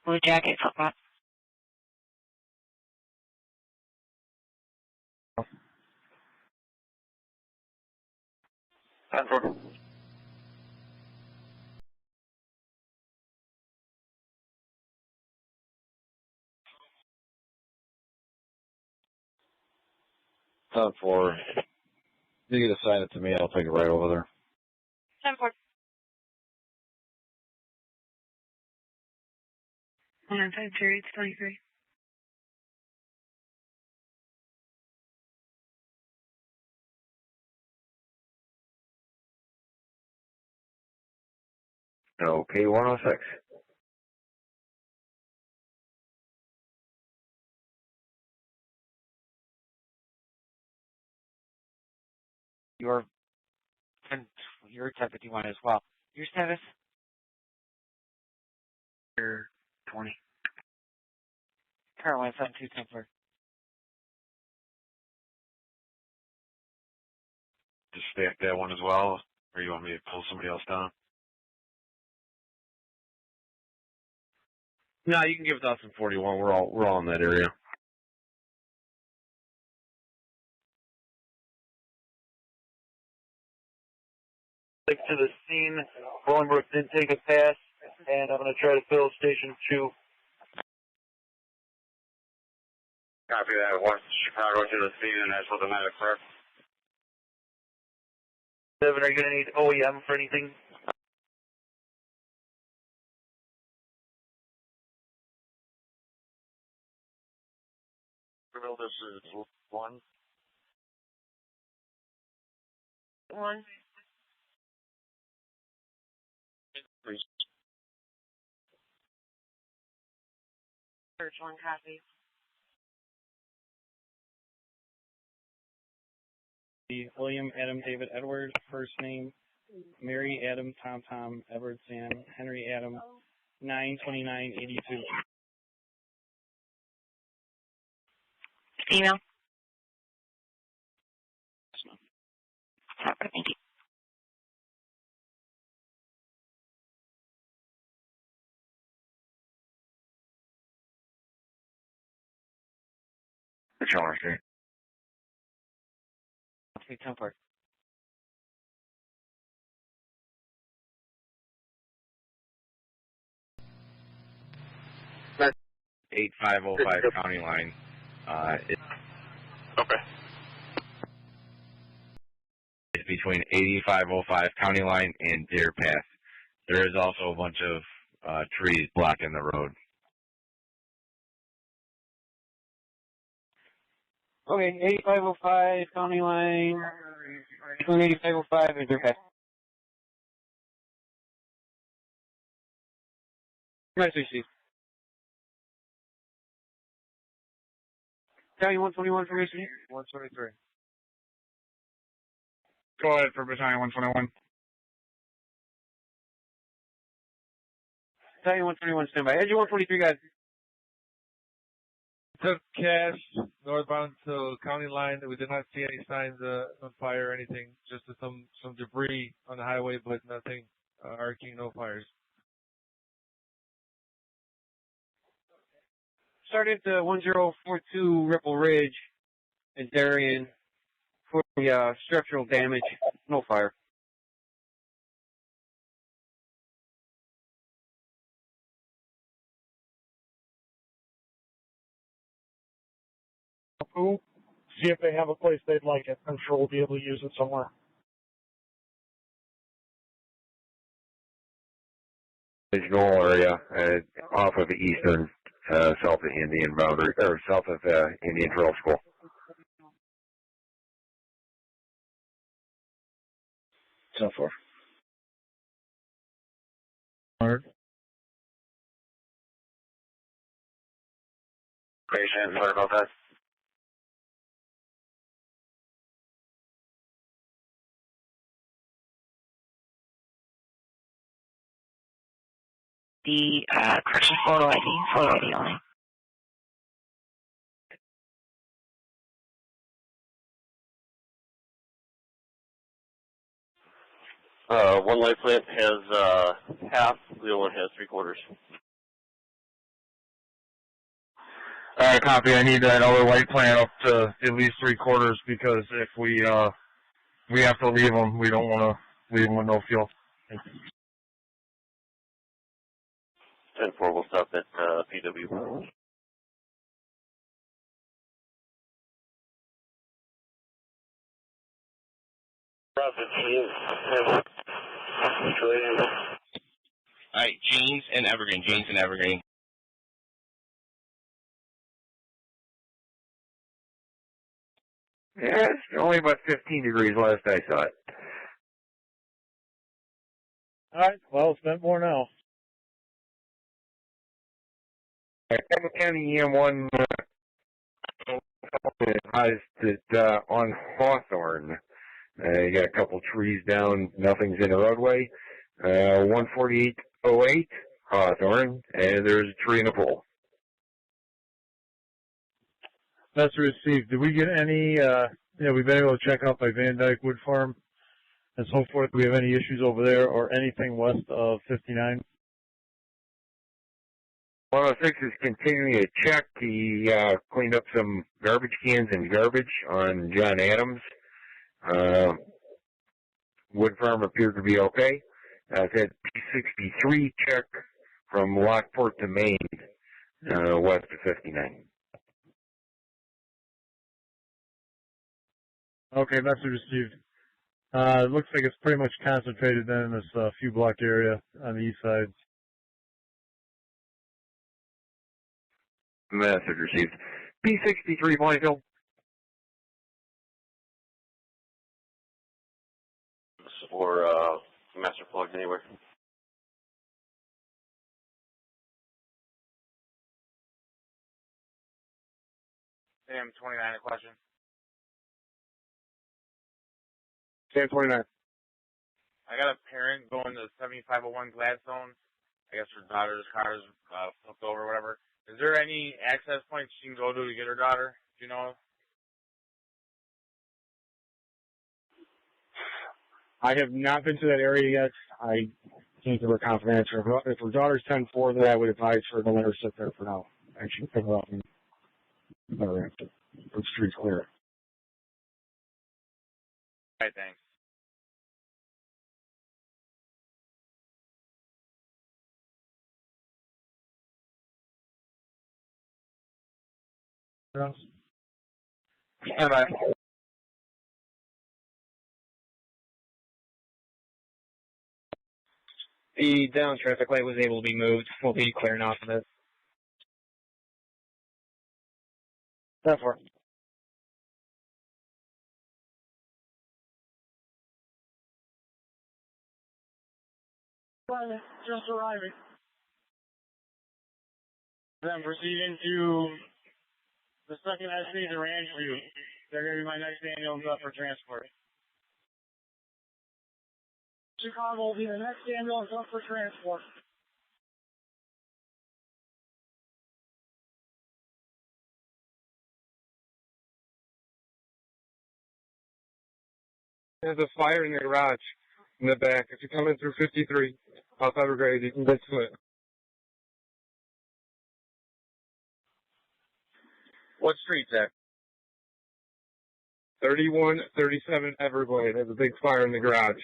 Speaker 14: Blue jacket, flip-flop.
Speaker 2: Confirm.
Speaker 15: Time for. You can assign it to me. I'll take it right over there.
Speaker 9: 10-4.
Speaker 17: 195, Jerry, it's 23.
Speaker 4: Okay, 106.
Speaker 14: You're 1051 as well. Your status?
Speaker 2: 20.
Speaker 14: Caroline 7210.
Speaker 3: Just stack that one as well, or you want me to pull somebody else down? No, you can give it to us in 41. We're all in that area.
Speaker 2: To the scene, Bolingbrook didn't take a pass, and I'm going to try to fill station 2.
Speaker 12: Copy that. 1 Chicago to the scene, and that's what the medic correct.
Speaker 2: 7, are you going to need OEM for anything?
Speaker 11: This is 1.
Speaker 9: 1.
Speaker 11: Please.
Speaker 9: Search 1 copy.
Speaker 10: William Adam David Edward, first name Mary Adam Tom Edward Sam Henry Adam 92982.
Speaker 14: Email. Thank you.
Speaker 4: The Chalmers Street.
Speaker 14: Okay, temper.
Speaker 19: That's 8505 County Line.
Speaker 16: Okay.
Speaker 19: It's between 8505 County Line and Deer Path. There is also a bunch of trees blocking the road.
Speaker 7: Okay, 8505 County Line. Between 8505 and Deer Path. Nice to see you. Battalion 121 for Mason.
Speaker 18: 123. Go ahead for Battalion 121.
Speaker 7: Battalion 121 standby. Edge 123, guys.
Speaker 8: Took cash northbound to county line. We did not see any signs of fire or anything. Just some debris on the highway, but nothing arcing, no fires.
Speaker 7: Started at 1042 Ripple Ridge in Darien for the structural damage. No fire.
Speaker 11: see if they have a place they'd like it. I'm sure we'll be able to use it somewhere.
Speaker 4: Visual area off of the eastern, south of Indian boundary, or south of Indian Trail School.
Speaker 7: 10-4.
Speaker 8: Mark.
Speaker 12: Patient, sorry about that.
Speaker 21: The correction photo ID only.
Speaker 20: One light plant has half, the other one has 3/4.
Speaker 8: Alright, copy. I need that other light plant up to at least 3/4 because if we have to leave them, we don't want to leave them with no fuel.
Speaker 20: 10-4 will stop at PW.
Speaker 22: Alright, James and Evergreen.
Speaker 4: Yeah, it's only about 15 degrees last I saw it.
Speaker 8: Alright, well, it's been more now.
Speaker 4: Campbell County EM1 advised that on Hawthorne, you got a couple trees down, nothing's in the roadway. 14808 Hawthorne, and there's a tree in a pole.
Speaker 8: That's received. Did we get any, we've been able to check out by Van Dyke Wood Farm and so forth. Do we have any issues over there or anything west of 59?
Speaker 4: 106 is continuing to check. He cleaned up some garbage cans and garbage on John Adams. Wood Farm appeared to be okay. I've had P63 check from Lockport to Maine, west of 59.
Speaker 8: Okay, message received. It looks like it's pretty much concentrated then in this few block area on the east side.
Speaker 4: Message received. P63, Michael.
Speaker 20: Or master plugged anywhere.
Speaker 23: Sam 29, a question.
Speaker 11: Sam 29.
Speaker 23: I got a parent going to 7501 Gladstone. I guess her daughter's car is flipped over or whatever. Is there any access points she can go to get her daughter? Do you know?
Speaker 11: I have not been to that area yet. I can't give her a confident answer. If her daughter's 10-4, then I would advise her to let her sit there for now. And she can pick her up and better answer. The street's clear.
Speaker 23: All right, thanks.
Speaker 11: Bye-bye.
Speaker 7: The down traffic light was able to be moved. We'll be clearing off of it.
Speaker 11: 10-4. Just arriving. Then proceeding to the second SD, the ranch view. They're going to be my next ambulance up for transport. Chicago will be the next ambulance up for transport.
Speaker 23: There's a fire in the garage in the back. If you're coming through 53 off Evergrade, you can get to it. What street's that? 3137 Everglade. There's a big fire in the garage.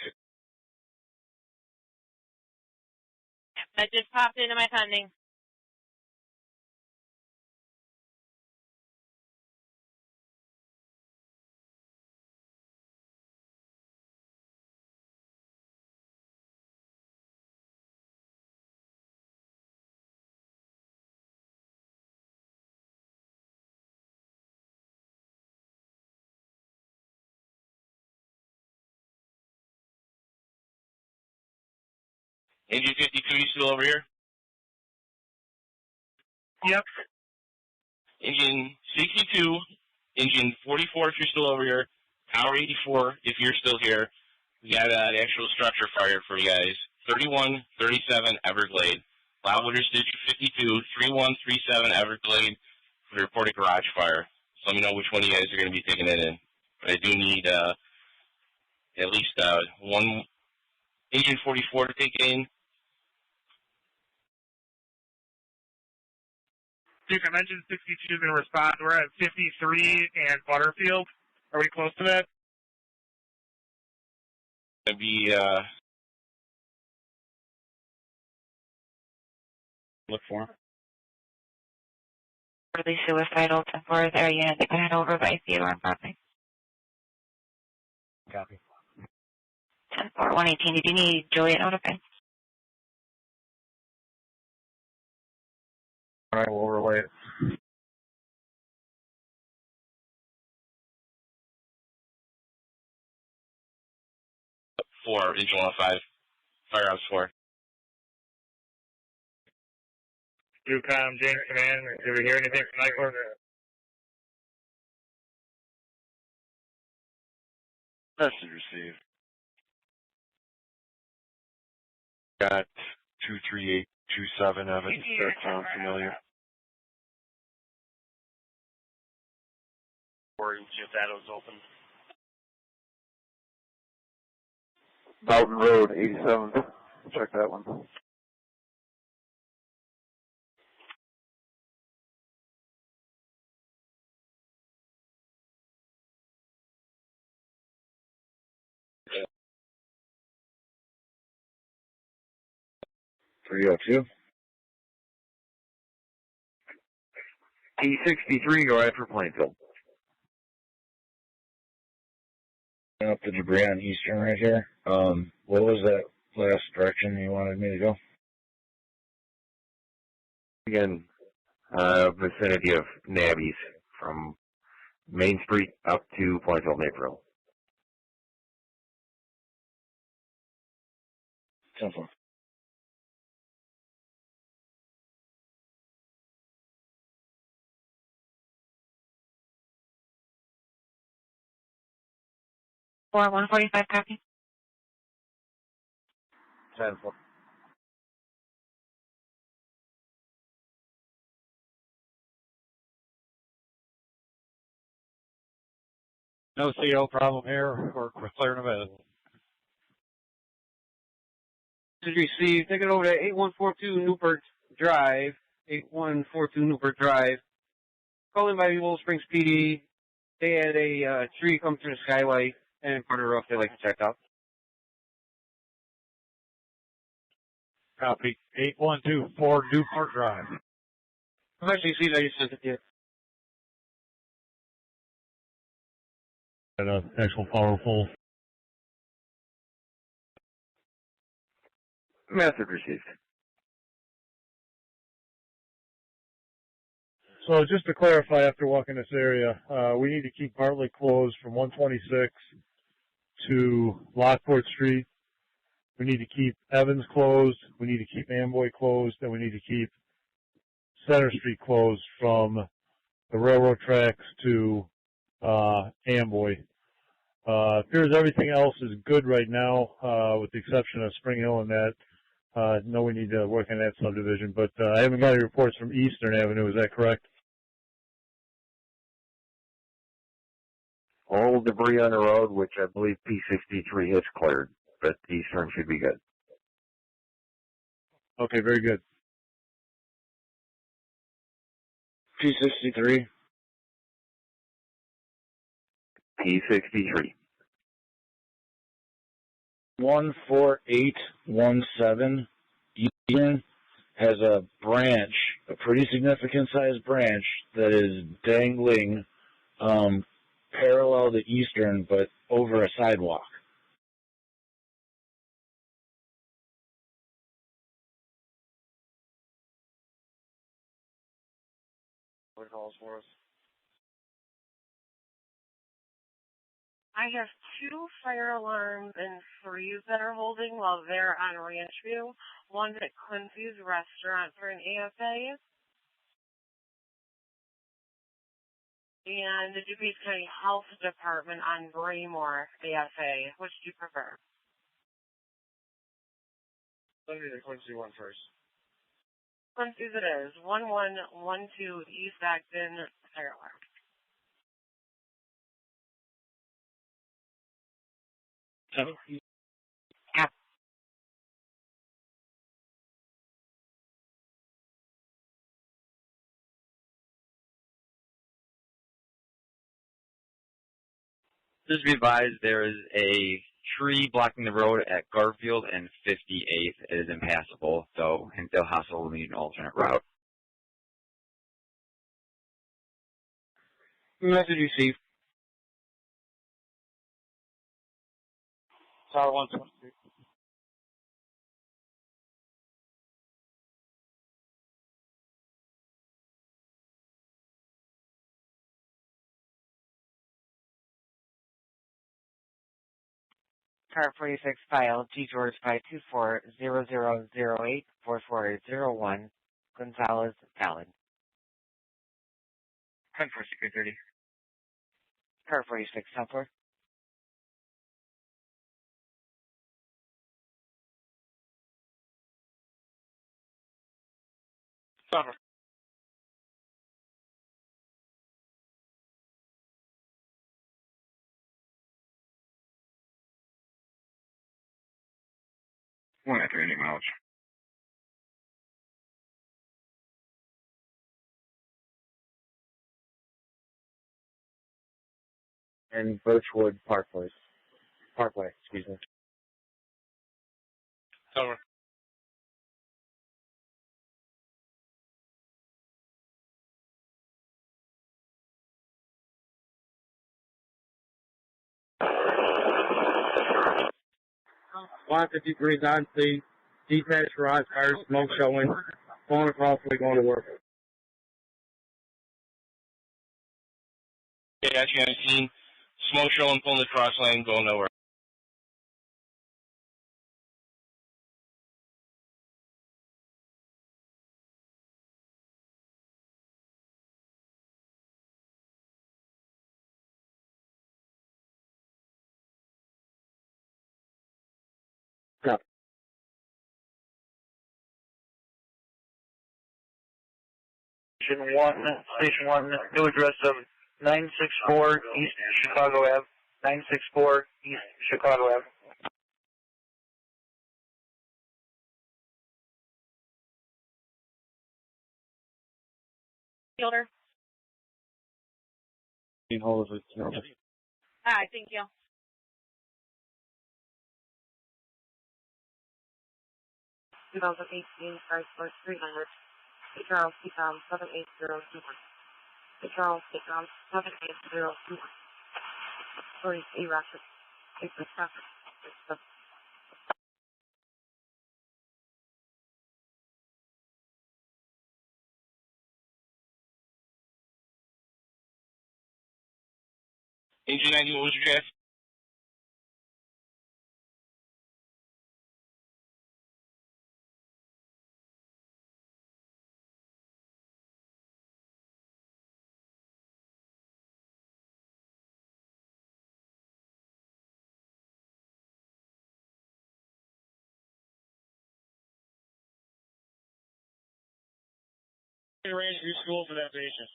Speaker 9: That just popped into my pending.
Speaker 22: Engine 52, you still over here?
Speaker 2: Yep.
Speaker 22: Engine 62, engine 44 if you're still over here, Tower 84 if you're still here. We got an actual structure fire for you guys. 3137 Everglade. Loudwater Stitch 52, 3137 Everglade for the reported garage fire. So let me know which one of you guys are going to be taking it in. But I do need at least one engine 44 to take it in.
Speaker 2: Duke, I'm engine 62 going to respond. We're at 53 and Butterfield. Are we close to that?
Speaker 22: Going to be
Speaker 10: look for him.
Speaker 21: Early suicidal, 10-4 is our unit that got over by Theodore and Prospect.
Speaker 10: Copy.
Speaker 21: 10-4, 118. Did you need Juliet notified?
Speaker 8: I will relay it.
Speaker 22: Four, engine 105, firehouse 4.
Speaker 2: UCOM, James Command, did we hear anything from Nightcore?
Speaker 1: Message received. Got 23827 Evans. That sounds familiar.
Speaker 11: Or see if that was open.
Speaker 1: Boughton Road, 87. Check that one.
Speaker 4: .302. T63, go ahead for Plainfield.
Speaker 7: Up the debris on Eastern right here. What was that last direction you wanted me to go?
Speaker 4: Again, vicinity of Nabby's from Main Street up to Plainfield Naperville.
Speaker 7: 10-4.
Speaker 21: Or 145 copy.
Speaker 7: 10-4.
Speaker 18: No CO problem here. We're clearing them in.
Speaker 10: Should receive. Take it over to 8142 Newport Drive. 8142 Newport Drive. Calling by Wolf Springs PD. They had a tree come through the skylight and part of the roof they'd like to check out.
Speaker 18: Copy. 8124 Newport Drive.
Speaker 10: I've actually seen that you sent it to you.
Speaker 8: An actual powerful.
Speaker 4: Message received.
Speaker 8: So just to clarify, after walking this area, we need to keep Bartlett closed from 126 to Lockport Street. We need to keep Evans closed. We need to keep Amboy closed. And we need to keep Center Street closed from the railroad tracks to Amboy. Appears everything else is good right now, with the exception of Spring Hill and that. No, we need to work on that subdivision. But I haven't got any reports from Eastern Avenue. Is that correct?
Speaker 4: All debris on the road, which I believe P63 has cleared, but Eastern should be good.
Speaker 8: Okay, very good.
Speaker 7: P63.
Speaker 4: P63.
Speaker 7: 14817 Eastern has a branch, a pretty significant sized branch that is dangling parallel to Eastern, but over a sidewalk.
Speaker 11: What calls for us?
Speaker 5: I have 2 fire alarms and 3 that are holding while they're on Ranchview. One's at Quincy's Restaurant for an AFA. And the DuPage County Health Department on Braymore AFA. Which do you prefer?
Speaker 23: Let me do the Quincy one first.
Speaker 5: Quincy's it is. 1112 East Acton fire alarm.
Speaker 6: Just be advised, there is a tree blocking the road at Garfield and 58th. It is impassable, so Hinsdale Hospital will need an alternate route.
Speaker 10: Message received.
Speaker 23: Tower 123.
Speaker 14: Car 46 file, G. George 524-0008-4401, Gonzalez, valid.
Speaker 6: 10 for security.
Speaker 14: Car 46, Southward.
Speaker 23: Cover.
Speaker 6: One at 300 miles.
Speaker 10: And Birchwood Parkway, excuse me.
Speaker 23: Cover.
Speaker 10: Line 53 on C, detached garage tires, smoke showing, going across, we going to work.
Speaker 22: Okay, actually on scene. Smoke showing, pulling the cross lane, going nowhere.
Speaker 10: No.
Speaker 2: Station 1, new address of 964 East Chicago Ave. 964 East Chicago Ave.
Speaker 9: Fielder.
Speaker 10: Hold of it.
Speaker 9: Hi, thank you.
Speaker 5: Two 2018 Chrysler 300. Charles, 78021. Charles, 78021. Sorry, E-Rocket. It's the traffic.
Speaker 22: Engine 90, what was your draft?
Speaker 11: Arrange your school for that patient.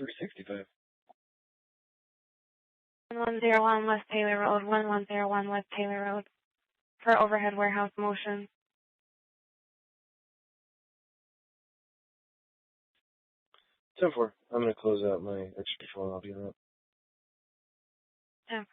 Speaker 10: $365.
Speaker 17: 1101 West Taylor Road, 1101 West Taylor Road, for overhead warehouse motion.
Speaker 10: 10-4. I'm going to close out my extra control and I'll be around.
Speaker 17: Yeah.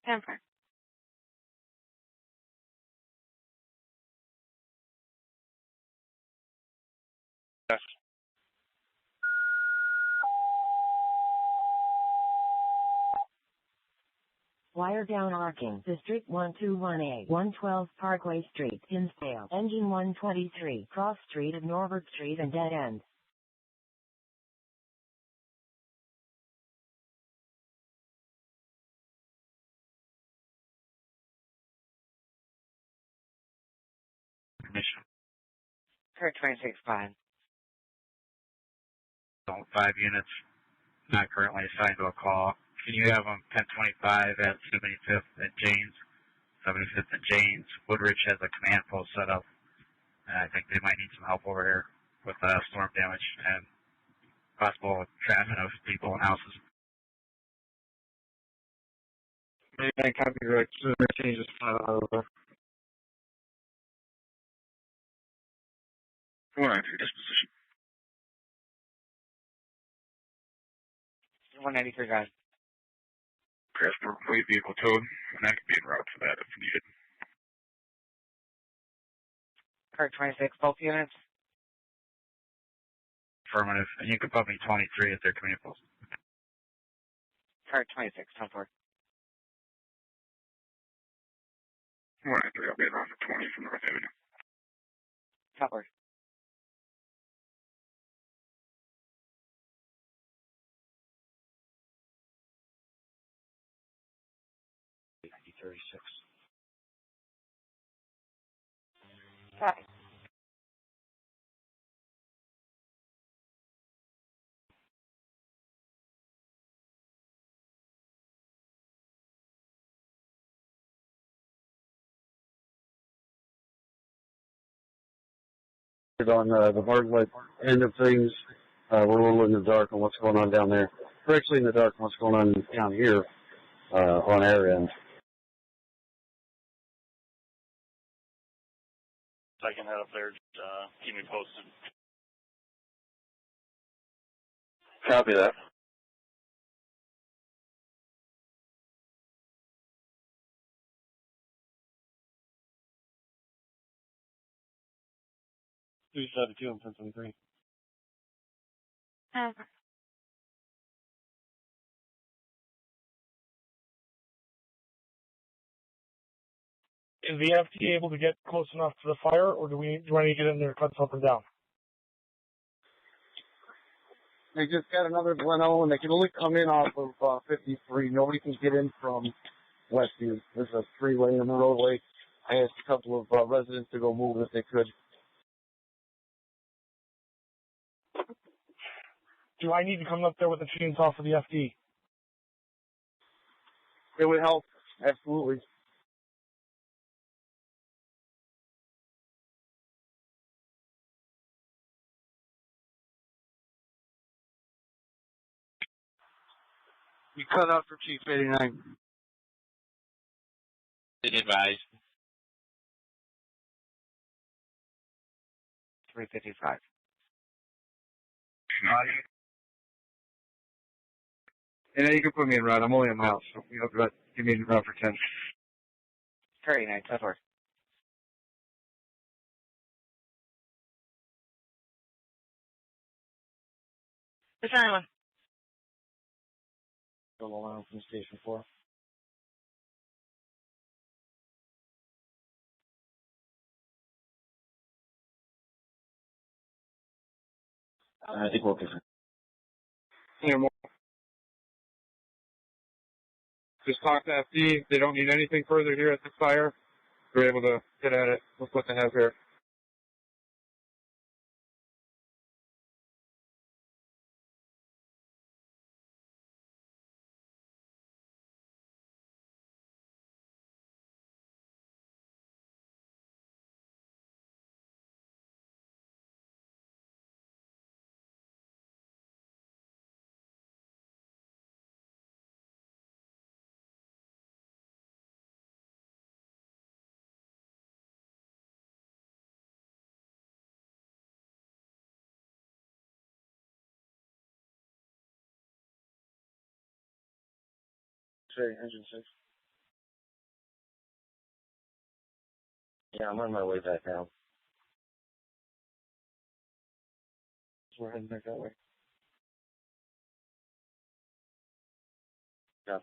Speaker 17: Temper.
Speaker 23: Yes.
Speaker 3: Wire down arcing. District 121A, 112 Parkway Street, Hinsdale. Engine 123, cross street of Norbert Street and dead end.
Speaker 19: Mission.
Speaker 14: Kurt 26-5.
Speaker 19: 5 units, not currently assigned to a call. Can you have them 1025 at 75th and Janes? 75th and Janes. Woodridge has a command post set up, and I think they might need some help over here with storm damage and possible trapping of people and houses.
Speaker 1: I copy direct. Changes over.
Speaker 19: 493 disposition.
Speaker 14: 193 guys.
Speaker 19: Transport fleet vehicle towed, and I could be en route for that if needed.
Speaker 14: Kurt 26, both units.
Speaker 19: Affirmative. And you could put me 23 at their command post.
Speaker 14: Kurt 26, 10-4.
Speaker 19: 193, I'll be en route for 20 from North Avenue.
Speaker 14: Copper. Copy.
Speaker 13: On the Bartlett end of things, we're a little in the dark on what's going on down there. We're actually in the dark on what's going on down here on our end.
Speaker 15: I can head up there, just keep me posted.
Speaker 1: Copy that.
Speaker 18: Two 72 and 1023.
Speaker 24: Is the FT able to get close enough to the fire, or do I need to get in there and cut something down?
Speaker 11: They just got another Gleno, and they can only come in off of 53. Nobody can get in from Westview. There's a three-lane in the roadway. I asked a couple of residents to go move if they could.
Speaker 24: Do I need to come up there with the chainsaw for the FD?
Speaker 11: It would help, absolutely.
Speaker 10: You cut out for Chief 89.
Speaker 22: Advise.
Speaker 14: 355.
Speaker 1: And then you can put me in route. I'm only a mile, so give me in route for 10.
Speaker 14: 39, 10-4.
Speaker 9: What's on one?
Speaker 13: Go along from Station 4. I think we're okay.
Speaker 1: Yeah, more. Just talk to FD. They don't need anything further here at the fire. We're able to get at it with what they have here.
Speaker 13: Sure, engine 6. Yeah, I'm on my way back now. So we're heading back that way. Yeah.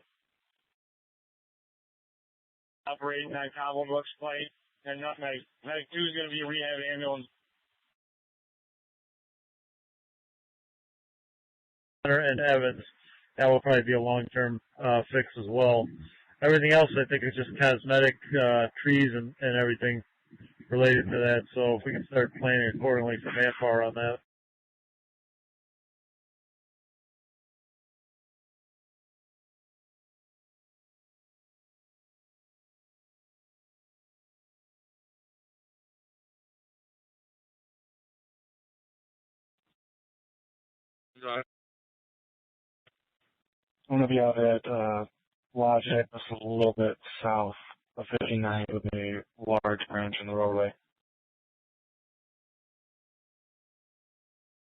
Speaker 11: operating on Cobble Brooks Flight, and Medic 2 is going to be a rehab ambulance.
Speaker 8: And Evans, that will probably be a long-term fix as well. Everything else, I think, is just cosmetic trees and everything related to that. So if we can start planning accordingly for manpower on that.
Speaker 24: I'm going to be out at Lodge Head, just a little bit south of 59 with a large branch in the roadway.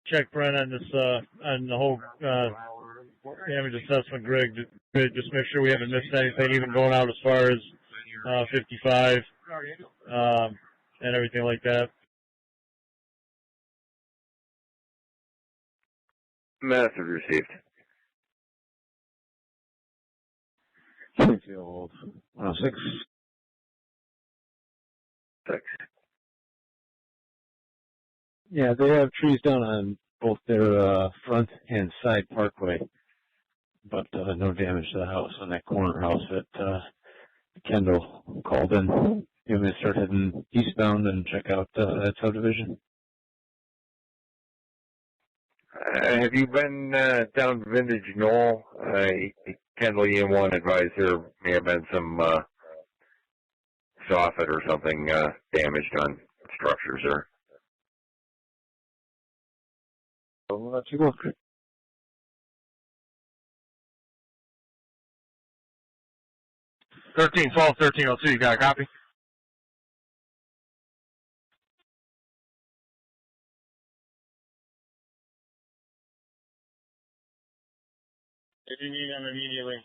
Speaker 8: Check Brent on this on the whole damage assessment, Greg. Just make sure we haven't missed anything, even going out as far as 55 and everything like that.
Speaker 4: Message received.
Speaker 13: Springfield 106.
Speaker 4: 6.
Speaker 12: Yeah, they have trees down on both their front and side parkway, but no damage to the house on that corner house that Kendall called in. You want me to start heading eastbound and check out that subdivision?
Speaker 4: Have you been down Vintage Knoll? Kendall EM1 advised there may have been some soffit or something damaged on structures there.
Speaker 12: I'll let you go.
Speaker 24: 13-12-1302, you got a copy?
Speaker 11: If you need them immediately.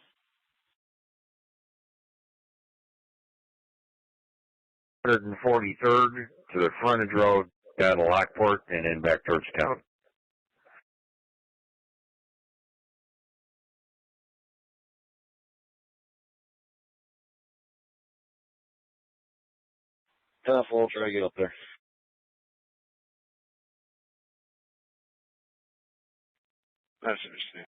Speaker 4: And 43rd to the frontage road down to Lockport and then back towards town.
Speaker 7: We'll try to get up there.
Speaker 12: That's interesting.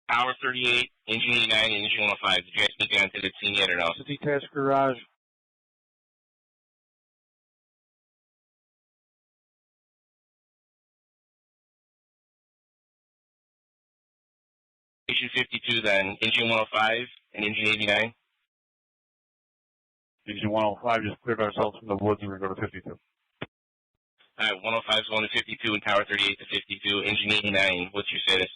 Speaker 22: Power 38, engine 89, and engine 105. Did you guys make it onto the scene yet or no?
Speaker 24: It's a detached garage.
Speaker 22: Station 52 then, engine 105 and engine 89.
Speaker 24: Engine 105 just cleared ourselves from the woods and we're going to 52.
Speaker 22: Alright, 105 is going to 52 and Tower 38 to 52. Engine 89, what's your status?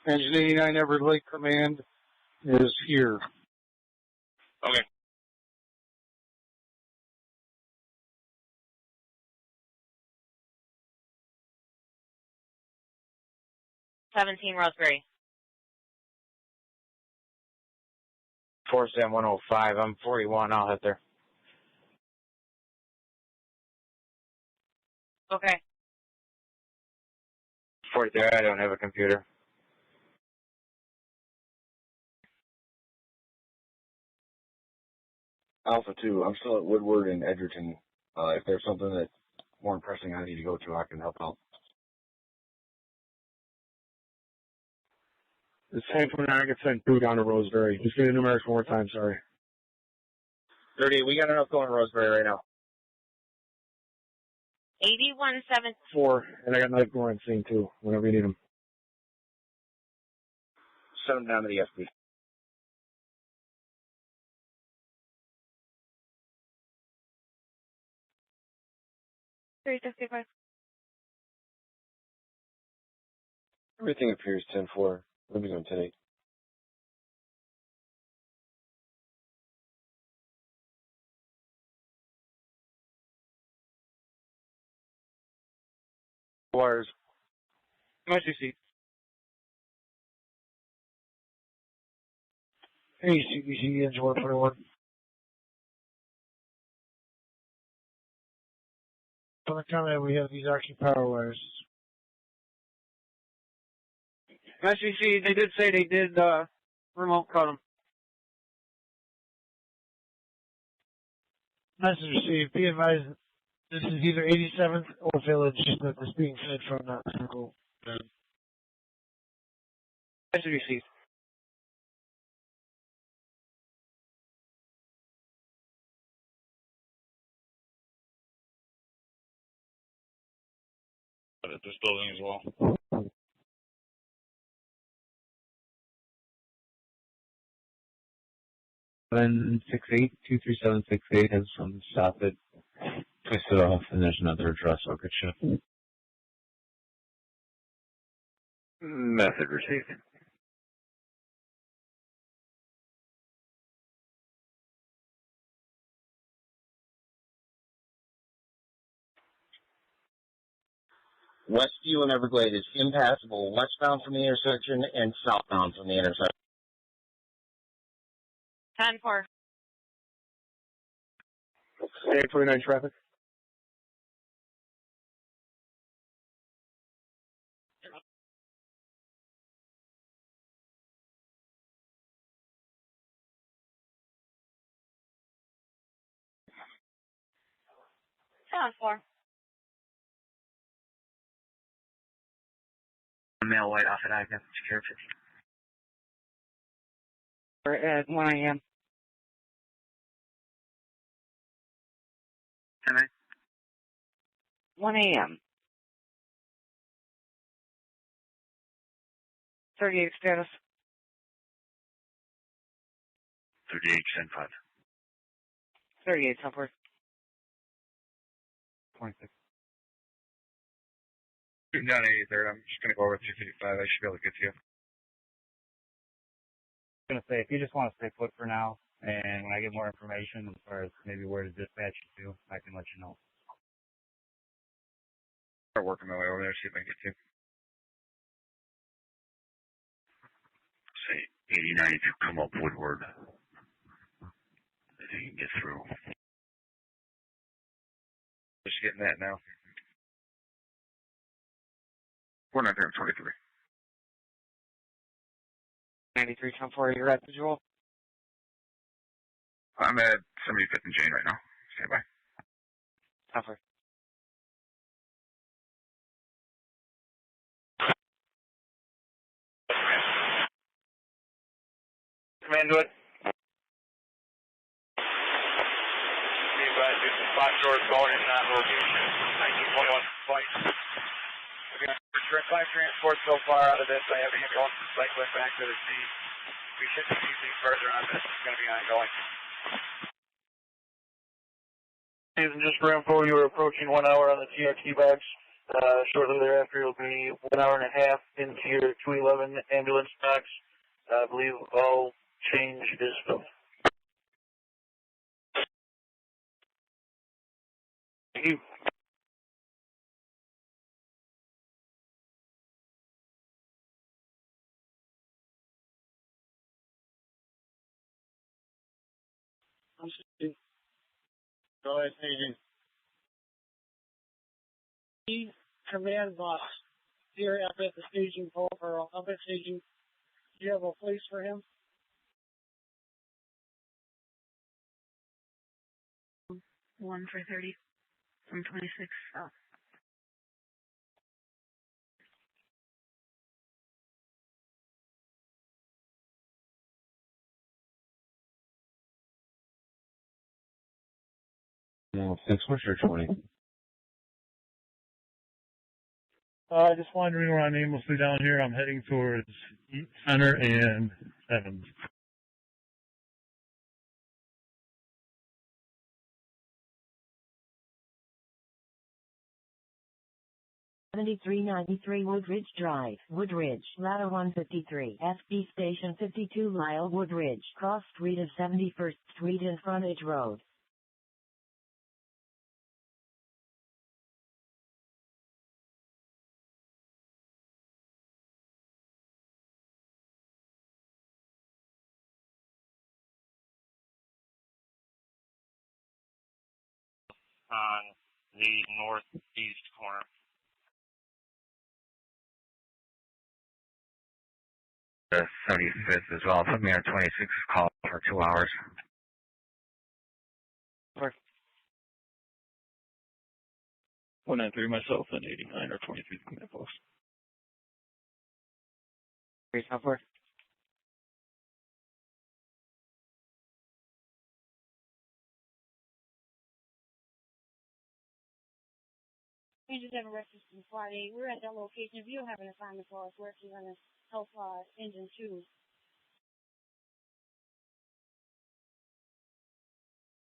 Speaker 24: Engine 89 Everett Lake Command is here.
Speaker 22: Okay.
Speaker 9: $17 Roseberry.
Speaker 14: Force M 105. I'm 41. I'll hit there.
Speaker 9: Okay.
Speaker 14: 43. I don't have a computer.
Speaker 12: Alpha 2, I'm still at Woodward and Edgerton. If there's something that's more pressing I need to go to, I can help out.
Speaker 24: The same from I can send 2 down to Roseberry. Just give me the numerics one more time, sorry.
Speaker 14: 38, we got enough going to Roseberry right now.
Speaker 9: 8174.
Speaker 24: And I got another going scene too, whenever you need them.
Speaker 14: Send them down to the FP.
Speaker 12: Everything appears 10-4. Let me go 10-8.
Speaker 24: Wires. Nice to see. Hey, CBC, engine 121.
Speaker 6: On the comment, we have these RC power wires.
Speaker 10: SEC, they did say they did remote cut them.
Speaker 6: Message received. Be advised, this is either 87th or Village that is being fed from that circle.
Speaker 10: Message received.
Speaker 19: But at this building as well.
Speaker 12: 768-23768 has some stop it, twist it off, and there's another address I'll get you.
Speaker 4: Message received.
Speaker 16: Westview and Everglade is impassable westbound from the intersection and southbound from the intersection.
Speaker 9: 10-4.
Speaker 23: State 29 traffic.
Speaker 9: Sound 4.
Speaker 14: Male white off at I-10, secure 50. We're at 1 a.m.
Speaker 19: 10 a.m.
Speaker 14: 1 a.m. 38 status.
Speaker 19: 38, 10-5.
Speaker 14: 38, upward.
Speaker 19: 26.
Speaker 1: Shooting down 83rd. I'm just going to go over 255. I should be able to get to you.
Speaker 18: I'm going to say, if you just want to stay put for now, and when I get more information as far as maybe where to dispatch you to, I can let you know.
Speaker 1: Start working my way over there, see if I can get to you.
Speaker 19: Say 89 to come up Woodward. If you can get through.
Speaker 1: Just getting that now.
Speaker 19: 493.
Speaker 14: 93, 10-4, you're at visual.
Speaker 19: I'm at 75th and Jane right now. Stand by.
Speaker 14: 10-4.
Speaker 2: Command to it. Be advised, do some spot short going in that location. 1921 flight. Five transports so far out of this. I have him going cycling back to the sea. We should see anything further on this. It's going to be ongoing. And just for info, you were approaching 1 hour on the TRT box. Shortly thereafter, you'll be 1 hour and a half into your 211 ambulance box. I believe all change is filmed. Thank you.
Speaker 11: Go ahead, Agent.
Speaker 6: Command box here up at the staging pole, or up at staging. Do you have a place for him?
Speaker 17: One for 30 from 26 south.
Speaker 12: No, 6, what's your 20?
Speaker 8: Just wandering around aimlessly down here. I'm heading towards Center and 7.
Speaker 3: 7393 Woodridge Drive, Woodridge, Ladder 153, FB Station 52 Lyle Woodridge, Cross Street of 71st Street and Frontage Road.
Speaker 15: On
Speaker 22: the northeast corner.
Speaker 19: 75th as well. Put me on 26 call for 2 hours.
Speaker 5: 193 myself and 89 or 23 command post.
Speaker 14: 3 South 4.
Speaker 13: We just have a rescue from Friday. We're at that location. If you don't have an assignment for us, we're actually going to help engine 2.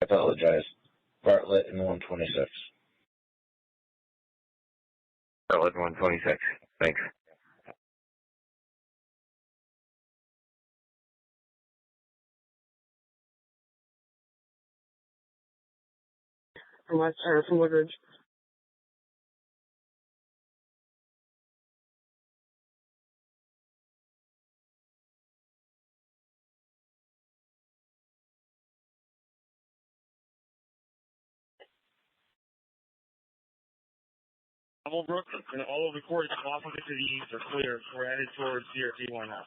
Speaker 7: I apologize. Bartlett and 126.
Speaker 4: Bartlett 126. Thanks.
Speaker 6: From Woodridge.
Speaker 11: Brook and all of the courts opposite to the east are clear. We're headed towards CRT 1 now.